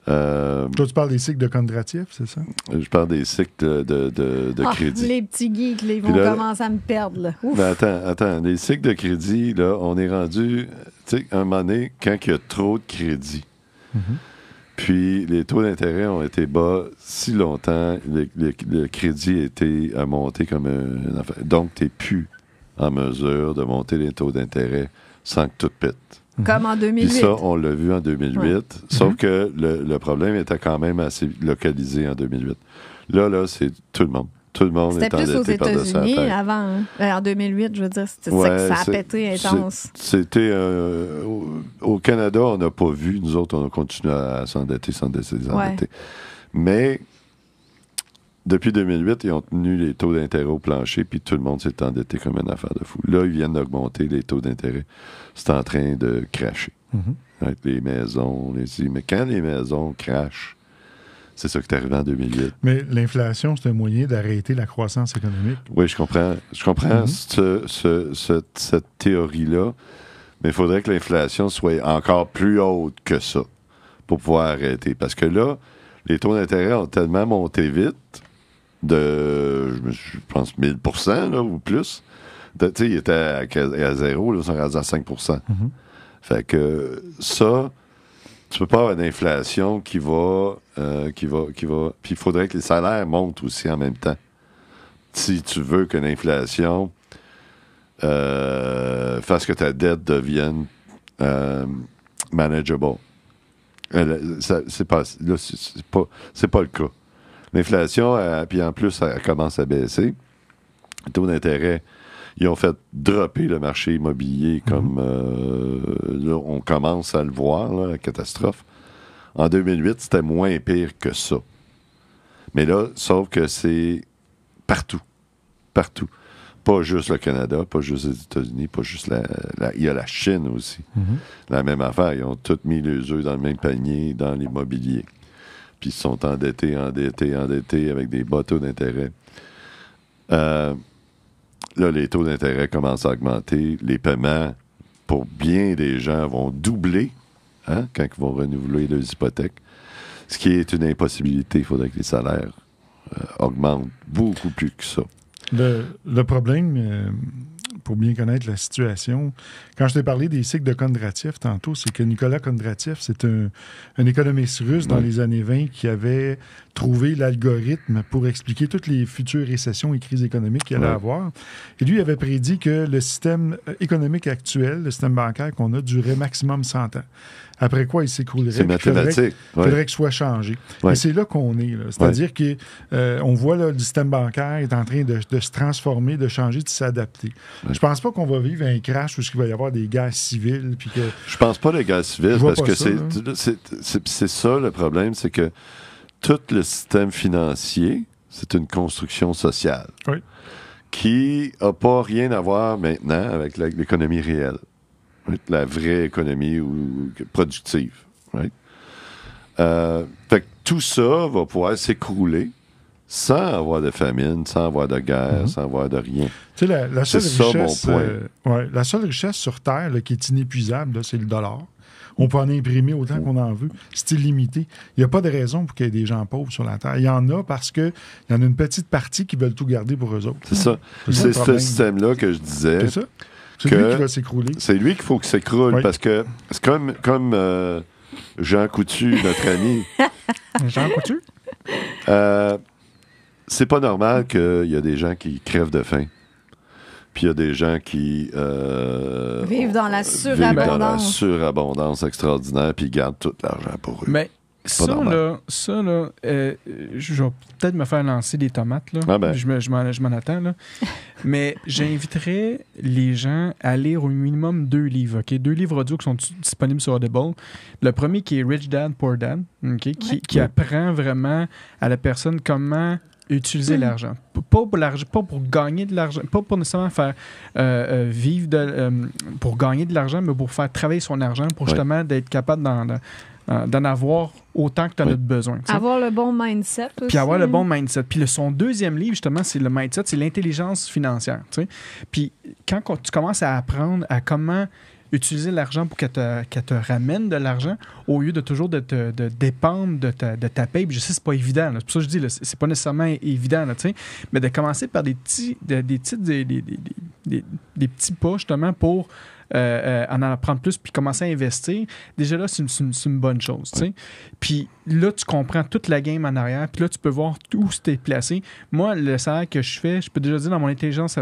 Toi, tu parles des cycles de Kondratiev, c'est ça? Je parle des cycles de crédit. Les petits geeks, ils vont commencer à me perdre. Là. Ben attends, les cycles de crédit, là, on est rendu, tu sais, un moment donné, quand il y a trop de crédit, puis les taux d'intérêt ont été bas si longtemps, le crédit a été à monter comme une affaire. Donc, tu n'es plus en mesure de monter les taux d'intérêt sans que tout pète. Comme en 2008. Puis ça, on l'a vu en 2008. Sauf que le problème était quand même assez localisé en 2008. Là, c'est tout le monde. Tout le monde est endetté par-dessus la tête. C'était plus aux États-Unis avant. En 2008, je veux dire, c'était ça a pété intense. C'était... au Canada, on n'a pas vu. Nous autres, on a continué à s'endetter. Mais... Depuis 2008, ils ont tenu les taux d'intérêt au plancher, puis tout le monde s'est endetté comme une affaire de fou. Là, ils viennent d'augmenter les taux d'intérêt. C'est en train de cracher. avec les maisons, mais quand les maisons crachent, c'est ça qui est arrivé en 2008. Mais l'inflation, c'est un moyen d'arrêter la croissance économique. Oui, je comprends cette théorie-là, mais il faudrait que l'inflation soit encore plus haute que ça pour pouvoir arrêter. Parce que là, les taux d'intérêt ont tellement monté vite, je pense 1000 % là, ou plus. Tu sais, ils étaient à 0, là, ils sont rendus à 5 %. Fait que ça, tu peux pas avoir une inflation qui va. Puis il faudrait que les salaires montent aussi en même temps. Si tu veux que l'inflation fasse que ta dette devienne manageable. C'est pas le cas. L'inflation, puis en plus, elle commence à baisser. Les taux d'intérêt, ils ont fait dropper le marché immobilier comme là, on commence à le voir, là, la catastrophe. En 2008, c'était moins pire que ça. Mais là, sauf que c'est partout. Partout. Pas juste le Canada, pas juste les États-Unis, pas juste il y a la Chine aussi. La même affaire. Ils ont tous mis les œufs dans le même panier dans l'immobilier. Puis ils sont endettés avec des bas taux d'intérêt. Là, les taux d'intérêt commencent à augmenter. Les paiements, pour bien des gens, vont doubler quand ils vont renouveler leurs hypothèques. Ce qui est une impossibilité. Il faudrait que les salaires augmentent beaucoup plus que ça. Le problème, pour bien connaître la situation, quand je t'ai parlé des cycles de Kondratiev tantôt, c'est que Nicolas Kondratiev, c'est un économiste russe dans les années 20 qui avait trouvé l'algorithme pour expliquer toutes les futures récessions et crises économiques qu'il allait avoir. Et lui avait prédit que le système économique actuel, le système bancaire qu'on a, durait maximum 100 ans. Après quoi, il s'écroulerait. C'est mathématique. Il faudrait qu'il soit changé. Et c'est là qu'on est. Là. C'est-à-dire qu'on voit là, le système bancaire est en train de se transformer, de changer, de s'adapter. Je pense pas qu'on va vivre un crash où il va y avoir des guerres civiles. Puis que... Je pense pas des guerres civiles parce que c'est ça le problème, c'est que tout le système financier, c'est une construction sociale qui n'a pas rien à voir maintenant avec l'économie réelle. La vraie économie productive. Right? Fait que tout ça va pouvoir s'écrouler sans avoir de famine, sans avoir de guerre, sans avoir de rien. Tu sais, la seule c'est richesse, ça mon point. La seule richesse sur Terre là, qui est inépuisable, là, c'est le dollar. On peut en imprimer autant qu'on en veut. C'est illimité. Il n'y a pas de raison pour qu'il y ait des gens pauvres sur la Terre. Il y en a parce qu'il y en a une petite partie qui veulent tout garder pour eux autres. C'est ça. C'est ce système-là que je disais. C'est ça. C'est lui qui va s'écrouler. C'est lui qu'il faut qu'il s'écroule parce que c'est comme Jean Coutu, notre ami. Jean Coutu? C'est pas normal qu'il y a des gens qui crèvent de faim. Puis il y a des gens qui vivent dans la surabondance extraordinaire puis ils gardent tout l'argent pour eux. Mais ça, là, je vais peut-être me faire lancer des tomates. Là. Je m'en attends. Là. Mais j'inviterais les gens à lire au minimum 2 livres. Okay? 2 livres audio qui sont disponibles sur Audible. Le premier qui est Rich Dad, Poor Dad, qui apprend vraiment à la personne comment utiliser l'argent. Pas pour gagner de l'argent, pas pour nécessairement faire vivre pour gagner de l'argent, mais pour faire travailler son argent, pour justement d'être capable d'en avoir autant que tu en as besoin. T'sais. Avoir le bon mindset aussi. Puis avoir le bon mindset. Puis son deuxième livre, justement, c'est le mindset, c'est l'intelligence financière. T'sais. Puis quand tu commences à apprendre à comment utiliser l'argent pour qu'elle te ramène de l'argent au lieu de toujours de dépendre de ta paye. Puis je sais, c'est pas évident. Là. C'est pour ça que je dis, là, c'est pas nécessairement évident, là, mais de commencer par des petits pas, justement, pour en apprendre plus puis commencer à investir, déjà là, c'est une bonne chose. Ouais. Puis là, tu comprends toute la game en arrière, puis là, tu peux voir où c'était placé. Moi, le salaire que je fais, je peux déjà dire dans mon intelligence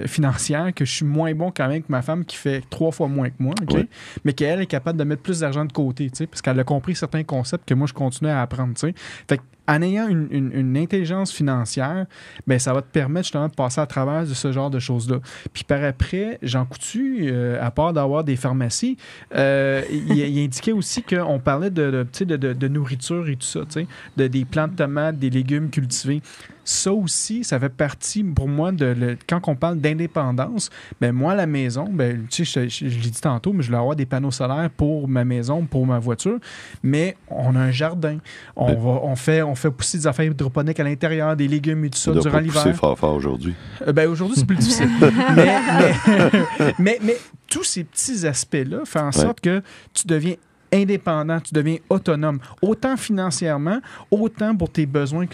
financière que je suis moins bon quand même que ma femme qui fait 3 fois moins que moi, okay? Oui. Mais qu'elle est capable de mettre plus d'argent de côté, parce qu'elle a compris certains concepts que moi, je continue à apprendre. T'sais. Fait que en ayant une intelligence financière, ben, ça va te permettre justement de passer à travers de ce genre de choses-là. Puis par après, Jean Coutu, à part d'avoir des pharmacies, il indiquait aussi qu'on parlait de nourriture et tout ça, des plants de tomates, des légumes cultivés. ça aussi, ça fait partie pour moi quand on parle d'indépendance, ben moi, à la maison, ben, tu sais, je l'ai dit tantôt, mais je voulais avoir des panneaux solaires pour ma maison, pour ma voiture, mais on a un jardin. On fait pousser des affaires hydroponiques à l'intérieur, des légumes et tout ça durant l'hiver. C'est fort aujourd'hui. Ben, aujourd'hui, c'est plus difficile. mais tous ces petits aspects-là font en sorte que tu deviens indépendant, tu deviens autonome, autant financièrement, autant pour tes besoins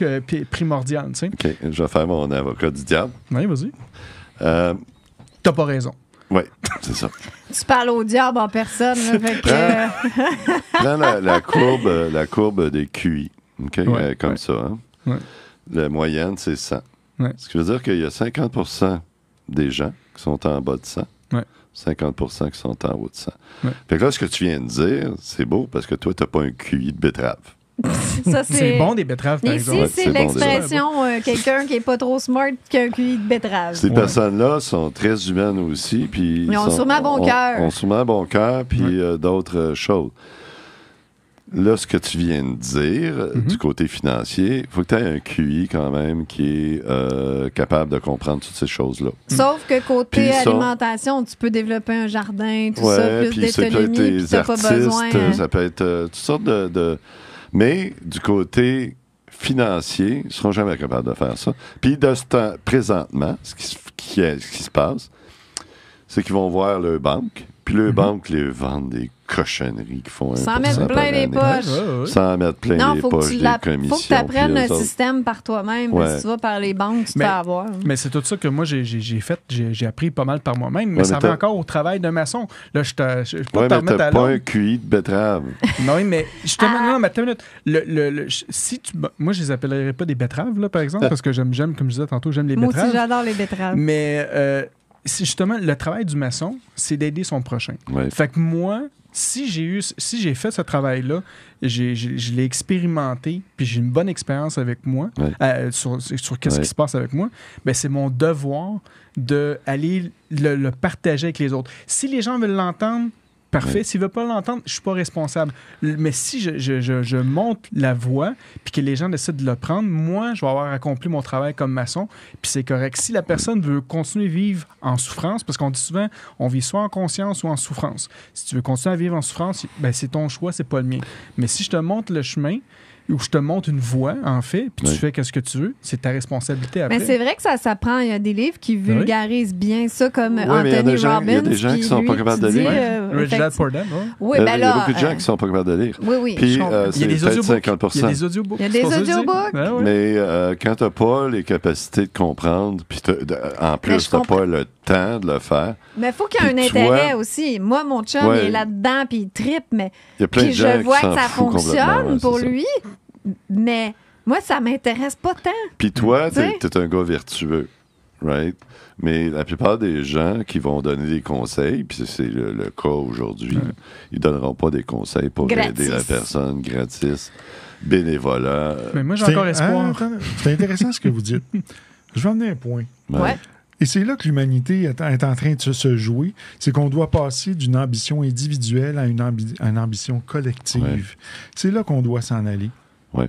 primordiaux. Tu sais. OK, je vais faire mon avocat du diable. Oui, vas-y. T'as pas raison. Oui, c'est ça. Tu parles au diable en personne. Là, fait que, Prends la courbe des QI, OK? Comme ça. Hein? Ouais. La moyenne, c'est 100. Ouais. Ce qui veut dire qu'il y a 50% des gens qui sont en bas de 100. Ouais. 50% qui sont en haut de 100. Ouais. Fait que là, ce que tu viens de dire, c'est beau parce que toi, tu n'as pas un QI de betterave. ça, C'est bon des betteraves, par Ici, exemple. c'est c'est bon, l'expression quelqu'un qui est pas trop smart qu'un QI de betterave. Ces personnes-là sont très humaines aussi. Puis Ils ont sûrement bon cœur. Ont sûrement bon cœur, puis d'autres choses. Là, ce que tu viens de dire, du côté financier, il faut que tu aies un QI quand même qui est capable de comprendre toutes ces choses-là. Sauf que côté Puis ça- alimentation, tu peux développer un jardin, tout ça, Ouais, plus puis ça peut être d'autonomie, puis des t'as pas besoin. artistes, ça peut être toutes sortes de... Mais du côté financier, ils ne seront jamais capables de faire ça. Puis de ce temps, présentement, ce qui se passe, c'est qu'ils vont voir leur banque, puis leur banque les vendent des cochonneries qui font 1% Sans mettre par plein les année. poches. Sans mettre plein Non, les faut que poches tu des commissions. faut que tu apprennes puis le eux autres. système par toi-même. Ouais. Si tu vas par les banques, tu te Mais- fais avoir. Mais c'est tout ça que moi, j'ai fait. J'ai appris pas mal par moi-même, mais Ouais, ça mais revient t'as- encore au travail de maçon. Là, je peux Ouais, pas te mais remettre t'as à pas l'ordre. un QI de betterave. Non, mais justement, Ah. non, mais attends une minute. Si tu, moi, je les appellerais pas des betteraves, là, par exemple, parce que j'aime, comme je disais tantôt, j'aime les Moi aussi, betteraves. j'adore les betteraves. Mais c'est justement, le travail du maçon, c'est d'aider son prochain. Ouais. Fait que moi, si j'ai fait ce travail-là, je l'ai expérimenté, puis j'ai une bonne expérience avec moi, sur qu'est-ce qui se passe avec moi, ben c'est mon devoir d'aller le partager avec les autres. Si les gens veulent l'entendre, parfait. S'ils ne veulent pas l'entendre, je ne suis pas responsable. Mais si je monte la voix puis que les gens décident de le prendre, moi, je vais avoir accompli mon travail comme maçon, puis c'est correct. Si la personne veut continuer à vivre en souffrance, parce qu'on dit souvent, on vit soit en conscience ou en souffrance. Si tu veux continuer à vivre en souffrance, ben c'est ton choix, c'est pas le mien. Mais si je te montre le chemin, ou je te montre une voie, en fait, puis tu fais ce que tu veux, c'est ta responsabilité après. Mais c'est vrai que ça s'apprend. Il y a des livres qui vulgarisent bien ça, comme Oui, mais il y a Anthony des gens- Robbins. il y a des gens qui sont pas capables de lire. Rich Dad Poor Dad, Oui, Il y ben a là. beaucoup de gens qui ne sont pas capables de lire. Oui, oui. Puis je comprends. Il y a c'est des peut-être audiobooks. 50%. Il y a des audiobooks. Il y a c'est des pour ça que je dis. audiobooks. Ben ouais. Mais quand tu n'as pas les capacités de comprendre, puis en Mais plus, je tu n'as comprends. pas le temps de le faire, Mais il faut qu'il y ait un Puis toi- intérêt aussi. Moi, mon chum, Ouais. il est là-dedans, puis il trippe, mais il y a plein puis de gens je vois qui que s'en ça foutent complètement, fonctionne ouais, pour c'est ça. lui, mais moi, ça m'intéresse pas tant. Puis toi, Tu sais? t'es un gars vertueux, right? Mais la plupart des gens qui vont donner des conseils, puis c'est le cas aujourd'hui, ils donneront pas des conseils pour Gratis. aider la personne gratis, bénévolat. Mais moi, j'ai encore espoir. C'est intéressant ce que vous dites. Je vais amener un point. Ouais. Et c'est là que l'humanité est en train de se jouer. C'est qu'on doit passer d'une ambition individuelle à une ambition collective. Ouais. C'est là qu'on doit s'en aller. Ouais.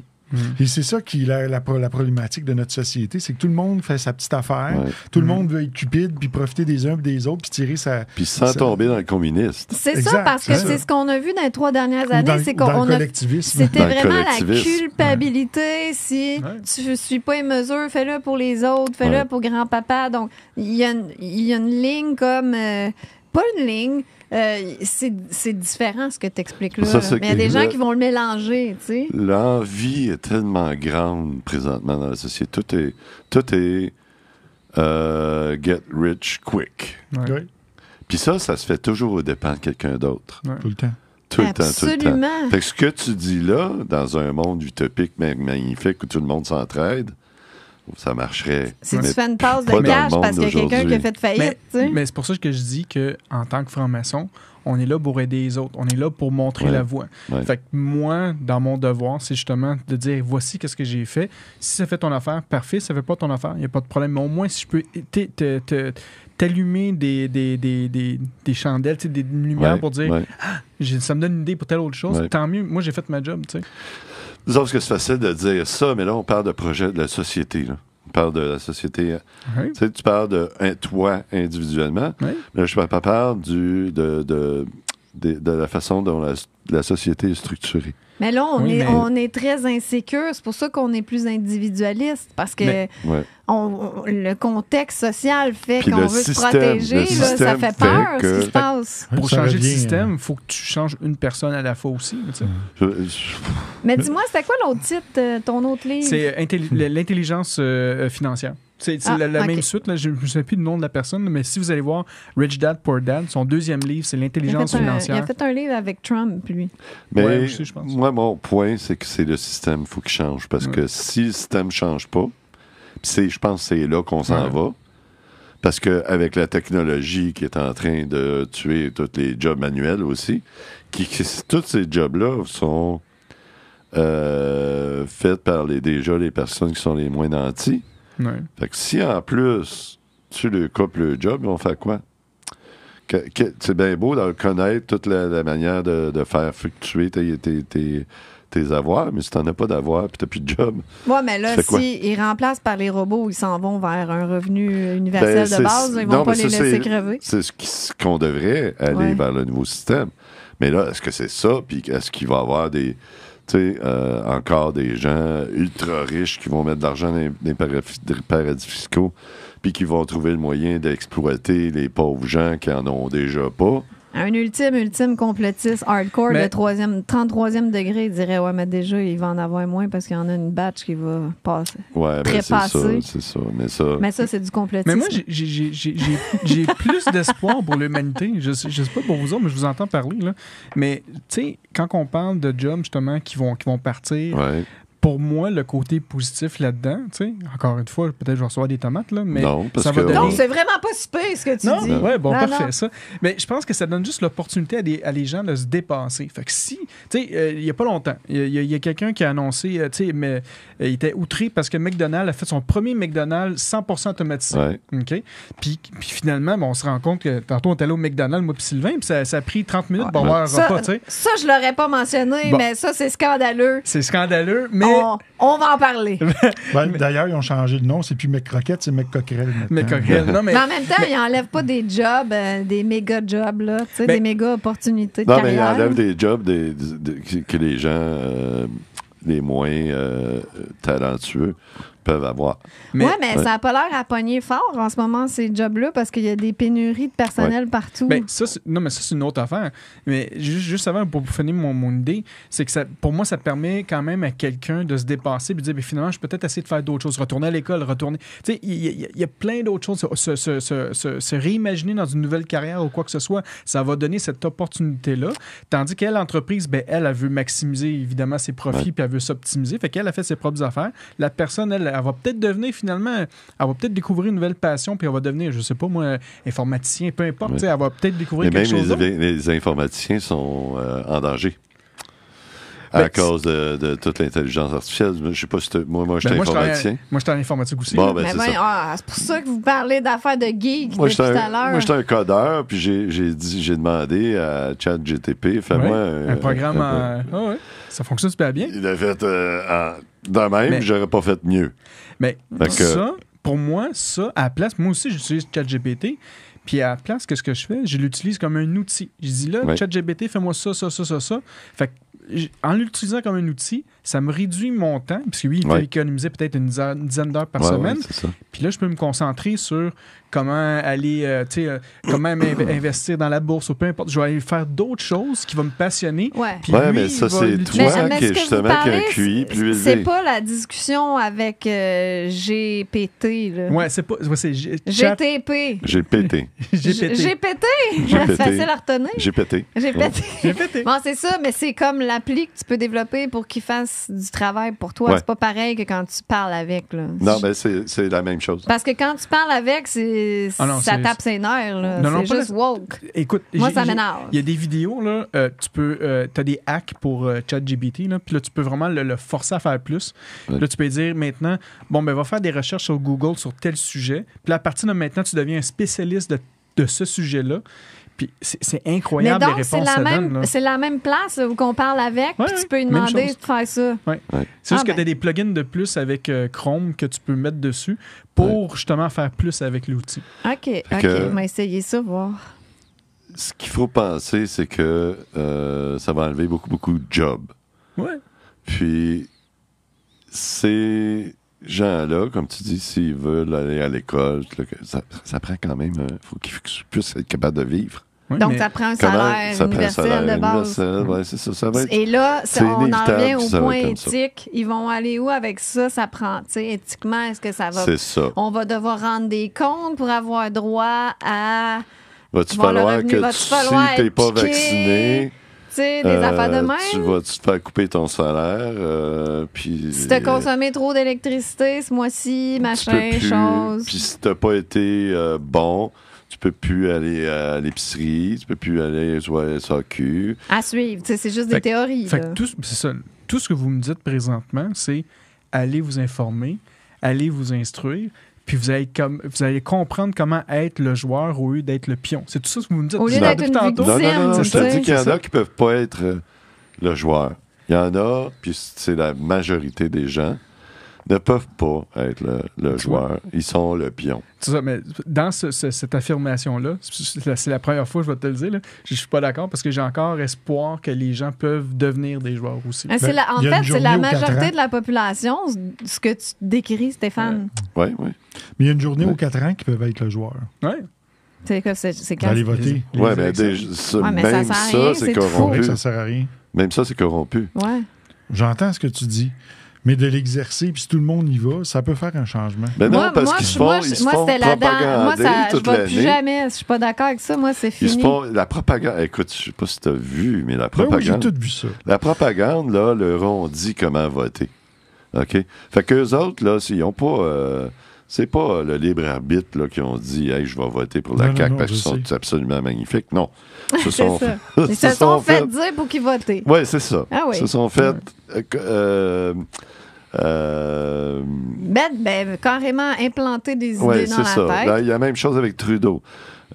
Et c'est ça qui est la problématique de notre société, c'est que tout le monde fait sa petite affaire, Ouais. tout le monde veut être cupide, puis profiter des uns et des autres, puis tirer sa... Puis sans tomber dans le communiste. C'est Exact, ça, parce que c'est ça. c'est ce qu'on a vu dans les 3 dernières ou années, dans, c'est ou dans qu'on le a collectivisme. C'était Dans le vraiment la collectivisme. culpabilité. Si tu ne suis pas les mesures, fais-le pour les autres, fais-le Ouais. pour grand-papa. Donc, il y a une ligne comme... pas une ligne. C'est différent ce que tu expliques là. Ça, c'est Mais il y a des que gens là- qui vont le mélanger, tu sais. L'envie est tellement grande présentement dans la société. Tout est get rich quick. Ouais. Oui, Puis ça se fait toujours aux dépens de quelqu'un d'autre. tout le temps. Tout le temps, tout le temps. Absolument. Fait que ce que tu dis là, dans un monde utopique magnifique où tout le monde s'entraide, ça marcherait. Si Mais tu fais une passe pas de dans cash le parce monde qu'il y a quelqu'un qui a d'aujourd'hui. fait faillite, tu sais. Mais c'est pour ça que je dis qu'en tant que franc-maçon, on est là pour aider les autres. On est là pour montrer Ouais. la voie. Ouais. Fait que moi, dans mon devoir, c'est justement de dire voici qu'est-ce que j'ai fait. Si ça fait ton affaire, parfait. Si ça fait pas ton affaire, il n'y a pas de problème. Mais au moins, si je peux t'allumer des chandelles, tu sais, des lumières Ouais, pour dire ouais. ça me donne une idée pour telle autre chose, Ouais. tant mieux. Moi, j'ai fait ma job. Tu sais. Nous autres, c'est facile de dire ça, mais là, on parle de projet de la société. Là. parle de la société. Oui. Tu sais, tu parles de toi individuellement. Oui. Mais là, je ne parle de la façon dont la société est structurée. Mais là, Oui, mais- on est très insécure. C'est pour ça qu'on est plus individualiste. Parce que Mais- Ouais. le contexte social fait Puis qu'on le veut se système- protéger. le Là, ça système fait fait peur, que- ce qui se passe. Oui, Pour ça changer de revient, système, il faut que tu changes une personne à la fois aussi. Tu sais. Mais dis-moi, c'était quoi l'autre titre, ton autre livre? C'est l'intelligence financière. C'est Ah, la ok. même suite. Là, je ne sais plus le nom de la personne, mais si vous allez voir Rich Dad, Poor Dad, son deuxième livre, c'est il a l'intelligence fait il financière. a fait un livre avec Trump, lui. Mais Ouais, aussi, je pense. moi, mon point, c'est que c'est le système, il faut qu'il change. Parce Ouais. que si le système ne change pas, puis je pense que c'est là qu'on s'en Ouais. va. Parce qu'avec la technologie qui est en train de tuer tous les jobs manuels aussi, tous ces jobs-là sont faits par déjà les personnes qui sont les moins nantis. Ouais. Fait que si en plus tu le coupes le job, ils vont faire quoi? C'est bien beau de connaître toute la manière de faire fluctuer tes avoirs, mais si t'en as pas d'avoirs puis t'as plus de job. Ouais, mais là, Tu fais quoi? s'ils remplacent par les robots, ils s'en vont vers un revenu universel Ben, de c'est- base, ils non, vont pas mais les ça, laisser c'est- crever. C'est ce qu'on devrait aller Ouais. vers le nouveau système. Mais là, est-ce que c'est ça? Puis est-ce qu'il va y avoir encore des gens ultra riches qui vont mettre de l'argent dans les paradis fiscaux puis qui vont trouver le moyen d'exploiter les pauvres gens qui en ont déjà pas? Un ultime complotiste hardcore Mais- de 33e degré, il dirait, ouais, mais déjà, il va en avoir moins parce qu'il y en a une batch qui va passer. Ouais, Très ben, c'est ça, passé. c'est ça. Mais ça, Mais ça, c'est du complotisme. Mais moi, j'ai plus d'espoir pour l'humanité. Je sais pas pour vous autres, mais je vous entends parler. Là. Mais, tu sais, quand on parle de jobs, justement, qui vont partir, ouais. pour moi, le côté positif là-dedans, tu sais, encore une fois, peut-être je vais recevoir des tomates, là, mais Non, parce ça va que- donner... Donc, c'est vraiment pas super ce que tu Non, dis. ouais, bon, Non, parfait, non. ça. Mais je pense que ça donne juste l'opportunité à les gens de se dépasser. Fait que si, tu sais, il y a pas longtemps, il y a quelqu'un qui a annoncé, tu sais, mais il était outré parce que McDonald's a fait son premier McDonald's 100% automatisé. Ouais. OK? Puis finalement, on se rend compte que tantôt, on est allé au McDonald's, moi puis Sylvain, puis ça a pris 30 minutes pour avoir un Ça, repas, tu sais. ça, je l'aurais pas mentionné, Bon. mais ça, c'est scandaleux. C'est scandaleux, mais... On va en parler. Ben, d'ailleurs, ils ont changé de nom. C'est plus McCroquette, c'est McCoquerel maintenant. Mais coquerelle, non, mais... Mais en même temps, ils n'enlèvent pas des jobs, des méga jobs, là, tu sais, Ben, des méga opportunités de Non, mais il carrière. enlève des jobs que les gens les moins talentueux peuvent avoir. Ouais, mais ça n'a pas l'air à pogner fort en ce moment, ces jobs-là, parce qu'il y a des pénuries de personnel partout. Ben, ça, mais ça, c'est une autre affaire. Mais juste avant, pour finir mon idée, c'est que pour moi, ça permet quand même à quelqu'un de se dépasser et de dire, ben, finalement, je peux peut-être essayer de faire d'autres choses, retourner à l'école, retourner. Tu sais, il y a plein d'autres choses. Se réimaginer dans une nouvelle carrière ou quoi que ce soit, ça va donner cette opportunité-là. Tandis qu'elle, l'entreprise, ben, elle veut maximiser évidemment ses profits puis elle veut s'optimiser. Fait qu'elle a fait ses propres affaires. La personne, elle va peut-être devenir finalement, elle va peut-être découvrir une nouvelle passion puis elle va devenir, je sais pas moi, informaticien, peu importe. Tu sais, elle va peut-être découvrir Mais Ben, quelque même chose d'autre. les informaticiens sont en danger. Ben, À cause de toute l'intelligence artificielle. Je sais pas si moi je suis Ben, informaticien. moi, je suis en informatique aussi. Bon, là. ben, Mais c'est voyons, ça. c'est pour ça que vous parlez d'affaires de geek Moi, depuis tout à moi, j'étais l'heure. un codeur, puis j'ai demandé à ChatGTP, fais-moi Ouais, un programme en... Ah ouais, ça fonctionne super bien. Il a fait de même, Mais- j'aurais pas fait mieux. Mais Fait que- ça, pour moi, ça, à la place, moi aussi, j'utilise ChatGPT. Puis à la place, qu'est-ce que je fais? Je l'utilise comme un outil. Je dis là, Ouais. ChatGPT, fais-moi ça. Fait que, en l'utilisant comme un outil, ça me réduit mon temps, parce que oui, il peut Ouais. économiser peut-être une dizaine d'heures par Ouais, semaine. ouais, c'est ça. Puis là, je peux me concentrer sur comment aller, comment investir dans la bourse ou peu importe. Je vais aller faire d'autres choses qui vont me passionner. Ouais. Puis Ouais, lui, mais ça, il va c'est l'utiliser. toi Mais qui ce est que justement vous qui a un parlez, QI plus c'est élevé. pas la discussion avec GPT, là. Ouais, c'est pas. C'est GTP. J'ai pété. GPT. J'ai pété. J'ai C'est pété. facile à retenir. J'ai pété. J'ai pété. GPT. Bon, c'est ça, mais c'est comme l'appli que tu peux développer pour qu'il fasse du travail pour toi. Ouais. C'est pas pareil que quand tu parles avec, là. Non, mais c'est la même chose. Parce que quand tu parles avec, Ah non, ça c'est- tape ses nerfs, là. Non, non, C'est pas juste woke. Écoute, Moi, ça m'énerve. Il y a des vidéos, là, t'as des hacks pour ChatGPT, là, puis là, tu peux vraiment le forcer à faire plus. Puis Ouais. là, tu peux dire maintenant, bon, ben, va faire des recherches sur Google sur tel sujet. Puis là, à partir de maintenant, tu deviens un spécialiste de ce sujet-là. Puis c'est Mais incroyable donc, les c'est réponses la, que ça donne. même, Là. c'est la même place où qu'on parle avec, Ouais, puis tu peux lui même demander chose. de faire ça. Ouais. Ouais. C'est juste Ah, que tu as des plugins de plus avec Chrome que tu peux mettre dessus pour justement faire plus avec l'outil. OK, que- on va essayer ça, voir. Ce qu'il faut penser, c'est que ça va enlever beaucoup de jobs. Ouais. Puis, ces gens-là, comme tu dis, s'ils veulent aller à l'école, là, ça prend quand même... Il faut qu'ils puissent être capables de vivre. Ouais, Donc, mais ça prend un Comment salaire ça prend un universel salaire de base. universel, ouais, c'est ça. Ça va être... Et là, c'est on en inévitable revient que au ça va point être comme ça. éthique. Ils vont aller où avec ça? Ça prend, tu sais, éthiquement, est-ce que ça va... C'est ça. On va devoir rendre des comptes pour avoir droit à, Va-tu Bon, le falloir revenu, que va-tu si falloir t'es être pas piqué? vacciné... tu sais, des affaires de même? Tu vas-tu te faire couper ton salaire, puis... Si t'as consommé trop d'électricité ce mois-ci, tu machin, peux plus- chose. Puis si t'as pas été bon, tu peux plus aller à l'épicerie, tu peux plus aller sur la SAQ. À suivre. Tu sais, c'est juste des Fait- théories. Fait là. que c'est ça. Tout ce que vous me dites présentement, c'est allez vous informer, allez vous instruire, puis vous allez comprendre comment être le joueur au lieu d'être le pion. C'est tout ça que vous me dites. Au lieu Depuis d'être une tantôt. victime. Non, tu je te sais. dis qu'il y en c'est a ça. qui peuvent pas être le joueur. Il y en a, puis c'est la majorité des gens, ne peuvent pas être le joueur. Ils sont le pion. C'est ça, mais dans cette affirmation-là, c'est la première fois que je vais te le dire, là, je suis pas d'accord parce que j'ai encore espoir que les gens peuvent devenir des joueurs aussi. Ah, Ben, en il y a fait, une c'est la journée aux 4 majorité ans. de la population, ce que tu décris, Stéphane. Oui, oui. Mais il y a une journée Ouais. aux 4 ans qui peuvent être le joueur. Ouais. C'est quoi, c'est Vous quand? allez voter. Les Ouais, mais élections. Ouais, mais même ça sert à ça, rien, c'est c'est tout C'est vrai corrompu. que ça sert à rien. Même ça, c'est corrompu. Ouais. J'entends ce que tu dis. Mais de l'exercer, puis si tout le monde y va, ça peut faire un changement. Mais non, parce moi, qu'ils se moi, font, ils se moi, font c'était là-dedans. Moi, propagander ça, je toute ne vais plus l'année. jamais. Je suis pas d'accord avec ça. Moi, c'est Ils se fini. font la propagande. Écoute, je sais pas si tu as vu, mais la Ben oui, j'ai propagande. tout vu ça. La propagande, là, leur ont dit comment voter. OK? Fait qu'eux autres, là, ils ont pas. C'est pas le libre arbitre là, qui ont dit hey, je vais voter pour la Non, non, CAQ non, parce je qu'ils sont sais. absolument magnifiques. Non. C'est ça. Ils se sont fait dire pour qu'ils votent. Oui, c'est ça. Ah oui. Ils se sont fait. Carrément implanter des idées Oui, dans c'est la ça. tête. Là, il y a la même chose avec Trudeau.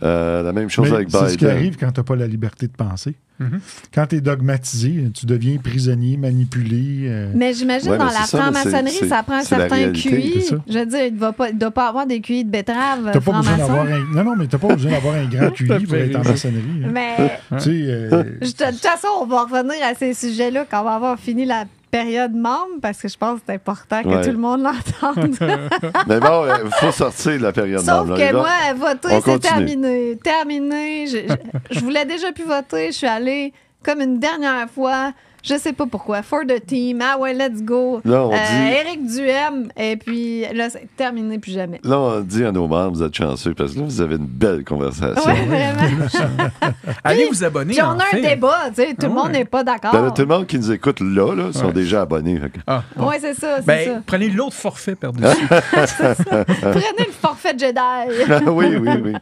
La même chose Mais avec c'est ce qui Biden. arrive quand tu n'as pas la liberté de penser. Mhm. Quand tu es dogmatisé, tu deviens prisonnier, manipulé. Mais j'imagine Ouais, dans mais la c'est ça, mais franc-maçonnerie, c'est- ça prend un c'est la certain réalité, QI. c'est ça. Je veux dire, il ne doit pas avoir des QI de betterave T'as pas besoin franc-maçon. d'avoir un... Non, mais tu n'as pas besoin d'avoir un grand QI pour être en maçonnerie. hein. Mais Tu sais, de toute façon, on va revenir à ces sujets-là quand on va avoir fini la période membre parce que je pense que c'est important que Ouais. tout le monde l'entende. Mais bon, il faut sortir de la période Sauf normale. que Là, moi, voter, on c'est continue. terminé. Terminé. Je voulais déjà plus voter. Je suis allée comme une dernière fois. Je sais pas pourquoi. For the team. Ah ouais, let's go. Là, on dit- Éric Duhem. Et puis là, c'est terminé plus jamais. Là, on dit à nos membres, vous êtes chanceux parce que là, vous avez une belle conversation. Ouais, vraiment. Allez vous abonner. Puis on en a fait. un débat. Tu sais, tout le Ouais. monde n'est pas d'accord. Ben là, tout le monde qui nous écoute là sont déjà abonnés. Fait que- Ah, bon. Oui, c'est ça. C'est Ben, prenez l'autre forfait par-dessus. ça. Prenez le forfait Jedi. oui, oui, oui.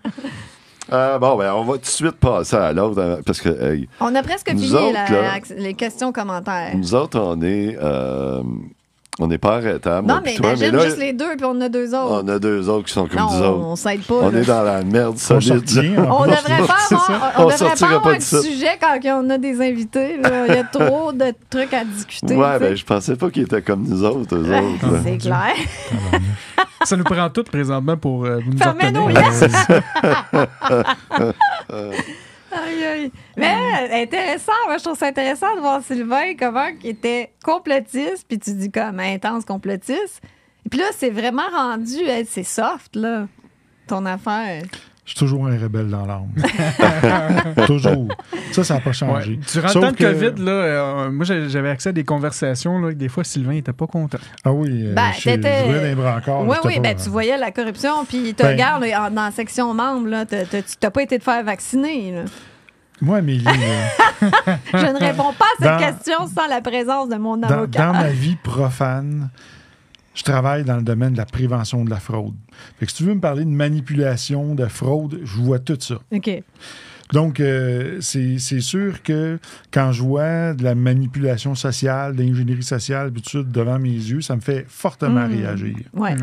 Bon, ben, on va tout de suite passer à l'autre parce que hey, On a presque Nous fini autres, là, les questions-commentaires. nous autres, on n'est pas arrêtables. Non, moi mais pis toi, imagine là, juste les deux, puis on a deux autres. on a deux autres qui sont comme Non, nous autres. on s'aide pas. On là. est dans la merde on solide. sortit, On devrait pas c'est avoir, ça. on On devrait sortira pas pas avoir de de ça. sujet quand on a des invités. Là. Il y a trop de trucs à discuter. Ouais, tu sais. ben, je pensais pas qu'ils étaient comme nous autres, eux autres. là. C'est clair. Ça nous prend tout présentement pour vous nous Fermez retenir. nos yeux. Aïe, aïe. Mais intéressant, moi je trouve ça intéressant de voir Sylvain comment il était complotiste, puis tu dis comme intense complotiste. Et puis là, c'est vraiment rendu, hey, c'est soft, là, ton affaire. Je suis toujours un rebelle dans l'âme. Toujours. Ça n'a pas Ouais. changé. Durant le Sauf temps de que- COVID, là, moi, j'avais accès à des conversations là, que des fois, Sylvain n'était pas content. Ah oui, Ben, je t'étais- jouais d'un brancard. Oui, j'étais oui, pas- ben tu voyais la corruption, puis tu Ben- regardes là, dans la section membre, là, tu n'as pas été te faire vacciner. Là. Moi, Amélie, là, Je ne réponds pas à cette Dans- question sans la présence de mon dans avocat. ma vie profane, je travaille dans le domaine de la prévention de la fraude. Fait que si tu veux me parler de manipulation, de fraude, je vois tout ça. OK. Donc, c'est sûr que quand je vois de la manipulation sociale, d'ingénierie sociale, puis tout ça devant mes yeux, ça me fait fortement réagir. Ouais. Ouais.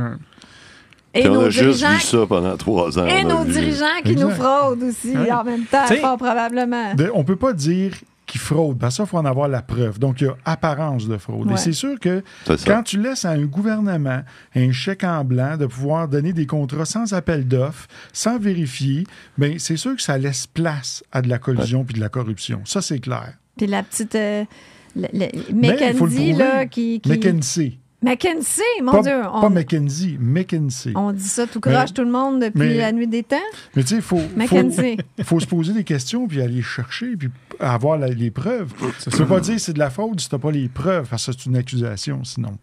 Et Puis on nos a juste dirigeants, vu ça pendant 3 ans. et on a nos vu. dirigeants qui nous Exact. fraudent aussi Ouais. en même temps, T'sais, fort probablement. On ne peut pas dire qu'ils fraudent, parce que ça, il faut en avoir la preuve. Donc, il y a apparence de fraude. Ouais. Et c'est sûr que C'est ça. quand tu laisses à un gouvernement un chèque en blanc de pouvoir donner des contrats sans appel d'offres, sans vérifier, bien, c'est sûr que ça laisse place à de la collusion puis de la corruption. Ça, c'est clair. Puis la petite Mais il faut le McKenzie, prouver. là, qui... McKinsey. McKenzie, mon Pas, Dieu. pas McKenzie, McKinsey. On dit ça tout croche tout le monde depuis mais- la nuit des temps. Mais tu sais, McKenzie. faut se poser des questions puis aller chercher puis avoir les preuves. Tu ne peux pas dire que c'est de la fraude si tu n'as pas les preuves, parce que c'est une accusation sinon.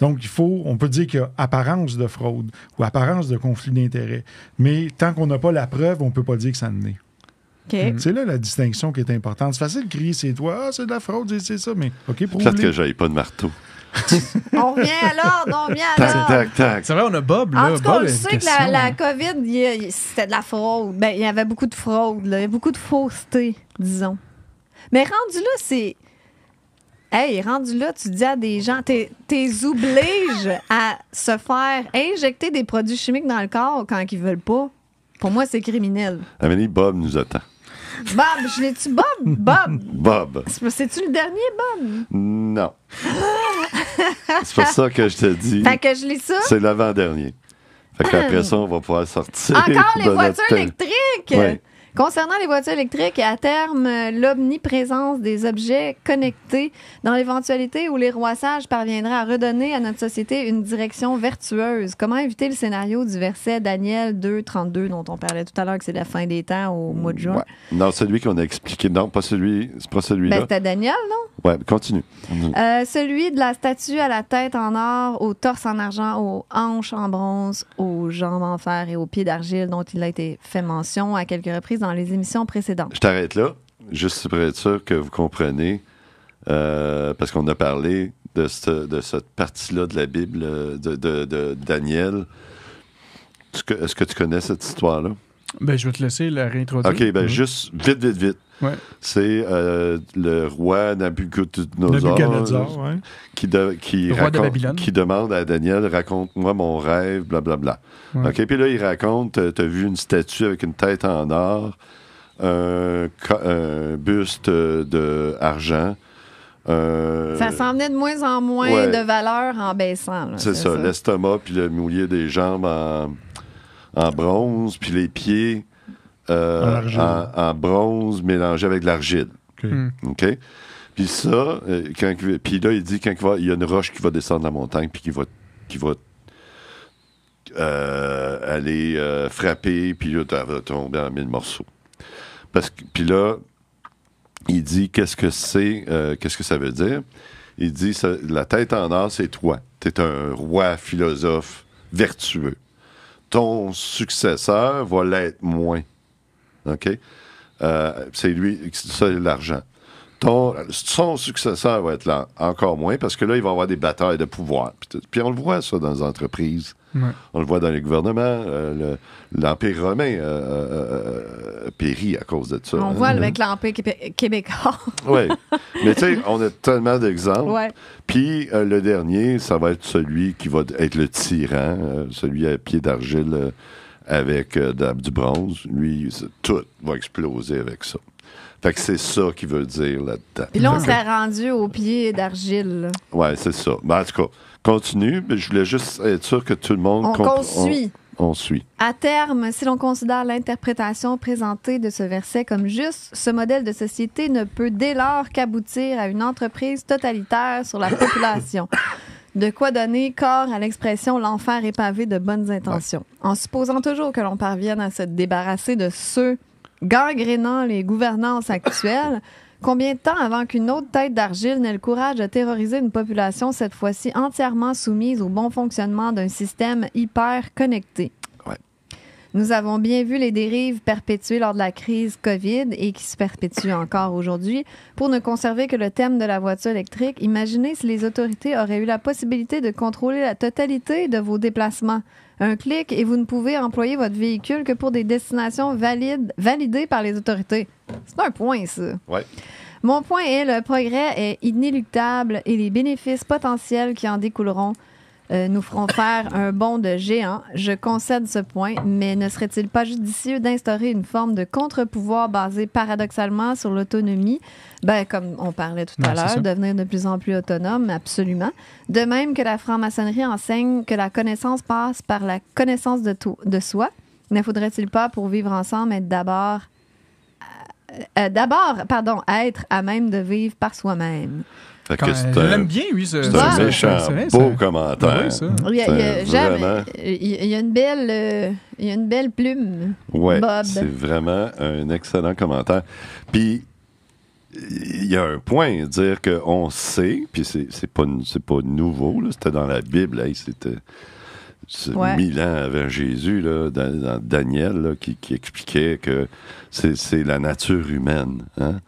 Donc, on peut dire qu'il y a apparence de fraude ou apparence de conflit d'intérêts. Mais tant qu'on n'a pas la preuve, on ne peut pas dire que ça en est. OK. C'est là la distinction qui est importante. C'est facile de crier, c'est toi, c'est de la fraude, c'est ça, mais OK, Peut-être que prouve-le. j'aille pas de marteau. On revient à l'ordre, on revient à Tac, l'ordre. tac, tac. C'est vrai, on a Bob, là. En tout cas, Bob, on a le une sait que question. la COVID, c'était de la fraude. Ben, il y avait beaucoup de fraude, là. Il y a beaucoup de fausseté, disons. Mais rendu là, c'est... Hey, rendu là, tu dis à des gens, t'es obliges à se faire injecter des produits chimiques dans le corps quand ils veulent pas. Pour moi, c'est criminel. Amélie, Bob nous attend. Bob, je l'ai-tu Bob? Bob! Bob. C'est-tu le dernier Bob? Non. C'est pour ça que je te dis, Fait que je lis ça. c'est l'avant-dernier. Fait qu'après ça, on va pouvoir sortir. Encore les de voitures notre- électriques! Ouais. Concernant les voitures électriques, à terme, l'omniprésence des objets connectés dans l'éventualité où les rouassages parviendraient à redonner à notre société une direction vertueuse. Comment éviter le scénario du verset Daniel 2:32 dont on parlait tout à l'heure, que c'est la fin des temps au mois de juin? Ouais. Non, celui qu'on a expliqué. Non, pas celui. C'est pas Ben, celui-là. c'était Daniel, non? Ouais, continue. Celui de la statue à la tête en or, au torse en argent, aux hanches en bronze, aux jambes en fer et aux pieds d'argile dont il a été fait mention à quelques reprises dans les émissions précédentes. Je t'arrête là, juste pour être sûr que vous comprenez, parce qu'on a parlé de cette partie-là de la Bible de Daniel. Est-ce que tu connais cette histoire-là? Ben, je vais te laisser la réintroduire. OK, ben juste vite. Ouais. C'est le roi Nabucodonosor Nabucodonosor, ouais. qui Le roi de Babylone. qui demande à Daniel, raconte-moi mon rêve, blablabla. Ouais. OK, puis là, il raconte, t'as vu une statue avec une tête en or, un buste de argent. Ça s'en venait de moins en moins ouais. de valeur en baissant. là, C'est ça, l'estomac, puis le moulier des jambes en bronze, puis les pieds argile. en bronze mélangé avec de l'argile. OK. OK? Puis ça, puis là, il dit quand il y a une roche qui va descendre la montagne, puis qui va aller frapper, puis là, elle va tomber en 1000 morceaux. Puis là, il dit qu'est-ce que ça veut dire? Il dit la tête en or, c'est toi. Tu es un roi philosophe vertueux. Ton successeur va l'être moins. OK? C'est lui, ça, l'argent. Son successeur va être là encore moins parce que là, il va avoir des batailles de pouvoir. Puis on le voit, ça, dans les entreprises. Ouais. On le voit dans les gouvernements. L'Empire romain périt à cause de ça. On voit avec l'Empire québécois. Oui. Mais tu sais, on a tellement d'exemples. Ouais. Puis le dernier, ça va être celui qui va être le tyran, celui à pied d'argile avec du bronze. Lui, tout va exploser avec ça. Fait que c'est ça qu'il veut dire là-dedans. Puis là, on Fait s'est rendu au pied d'argile. là. que- Ouais, c'est ça. Ben, en tout cas, continue, mais je voulais juste être sûr que tout le monde Qu'on suit. On suit. À terme, si l'on considère l'interprétation présentée de ce verset comme juste, ce modèle de société ne peut dès lors qu'aboutir à une entreprise totalitaire sur la population. De quoi donner corps à l'expression « l'enfer est pavé de bonnes intentions ». En supposant toujours que l'on parvienne à se débarrasser de ceux gangrénant les gouvernances actuelles, combien de temps avant qu'une autre tête d'argile n'ait le courage de terroriser une population cette fois-ci entièrement soumise au bon fonctionnement d'un système hyper connecté? Ouais. Nous avons bien vu les dérives perpétuées lors de la crise COVID et qui se perpétuent encore aujourd'hui. Pour ne conserver que le thème de la voiture électrique, imaginez si les autorités auraient eu la possibilité de contrôler la totalité de vos déplacements. Un clic et vous ne pouvez employer votre véhicule que pour des destinations validées par les autorités. C'est un point, ça. Ouais. Mon point est, le progrès est inéluctable et les bénéfices potentiels qui en découleront nous feront faire un bond de géant. Je concède ce point, mais ne serait-il pas judicieux d'instaurer une forme de contre-pouvoir basée paradoxalement sur l'autonomie? Ben, comme on parlait tout à l'heure, devenir de plus en plus autonome, absolument. De même que la franc-maçonnerie enseigne que la connaissance passe par la connaissance de soi, ne faudrait-il pas, pour vivre ensemble, être être à même de vivre par soi-même? Je l'aime bien, oui. C'est un méchant beau commentaire. Il y a une belle plume, ouais, Bob. C'est vraiment un excellent commentaire. Puis, il y a un point à dire qu'on sait, puis c'est pas nouveau, là, c'était dans la Bible, là, c'était 1000 ans avant Jésus, là, dans Daniel, là, qui expliquait que c'est la nature humaine, hein?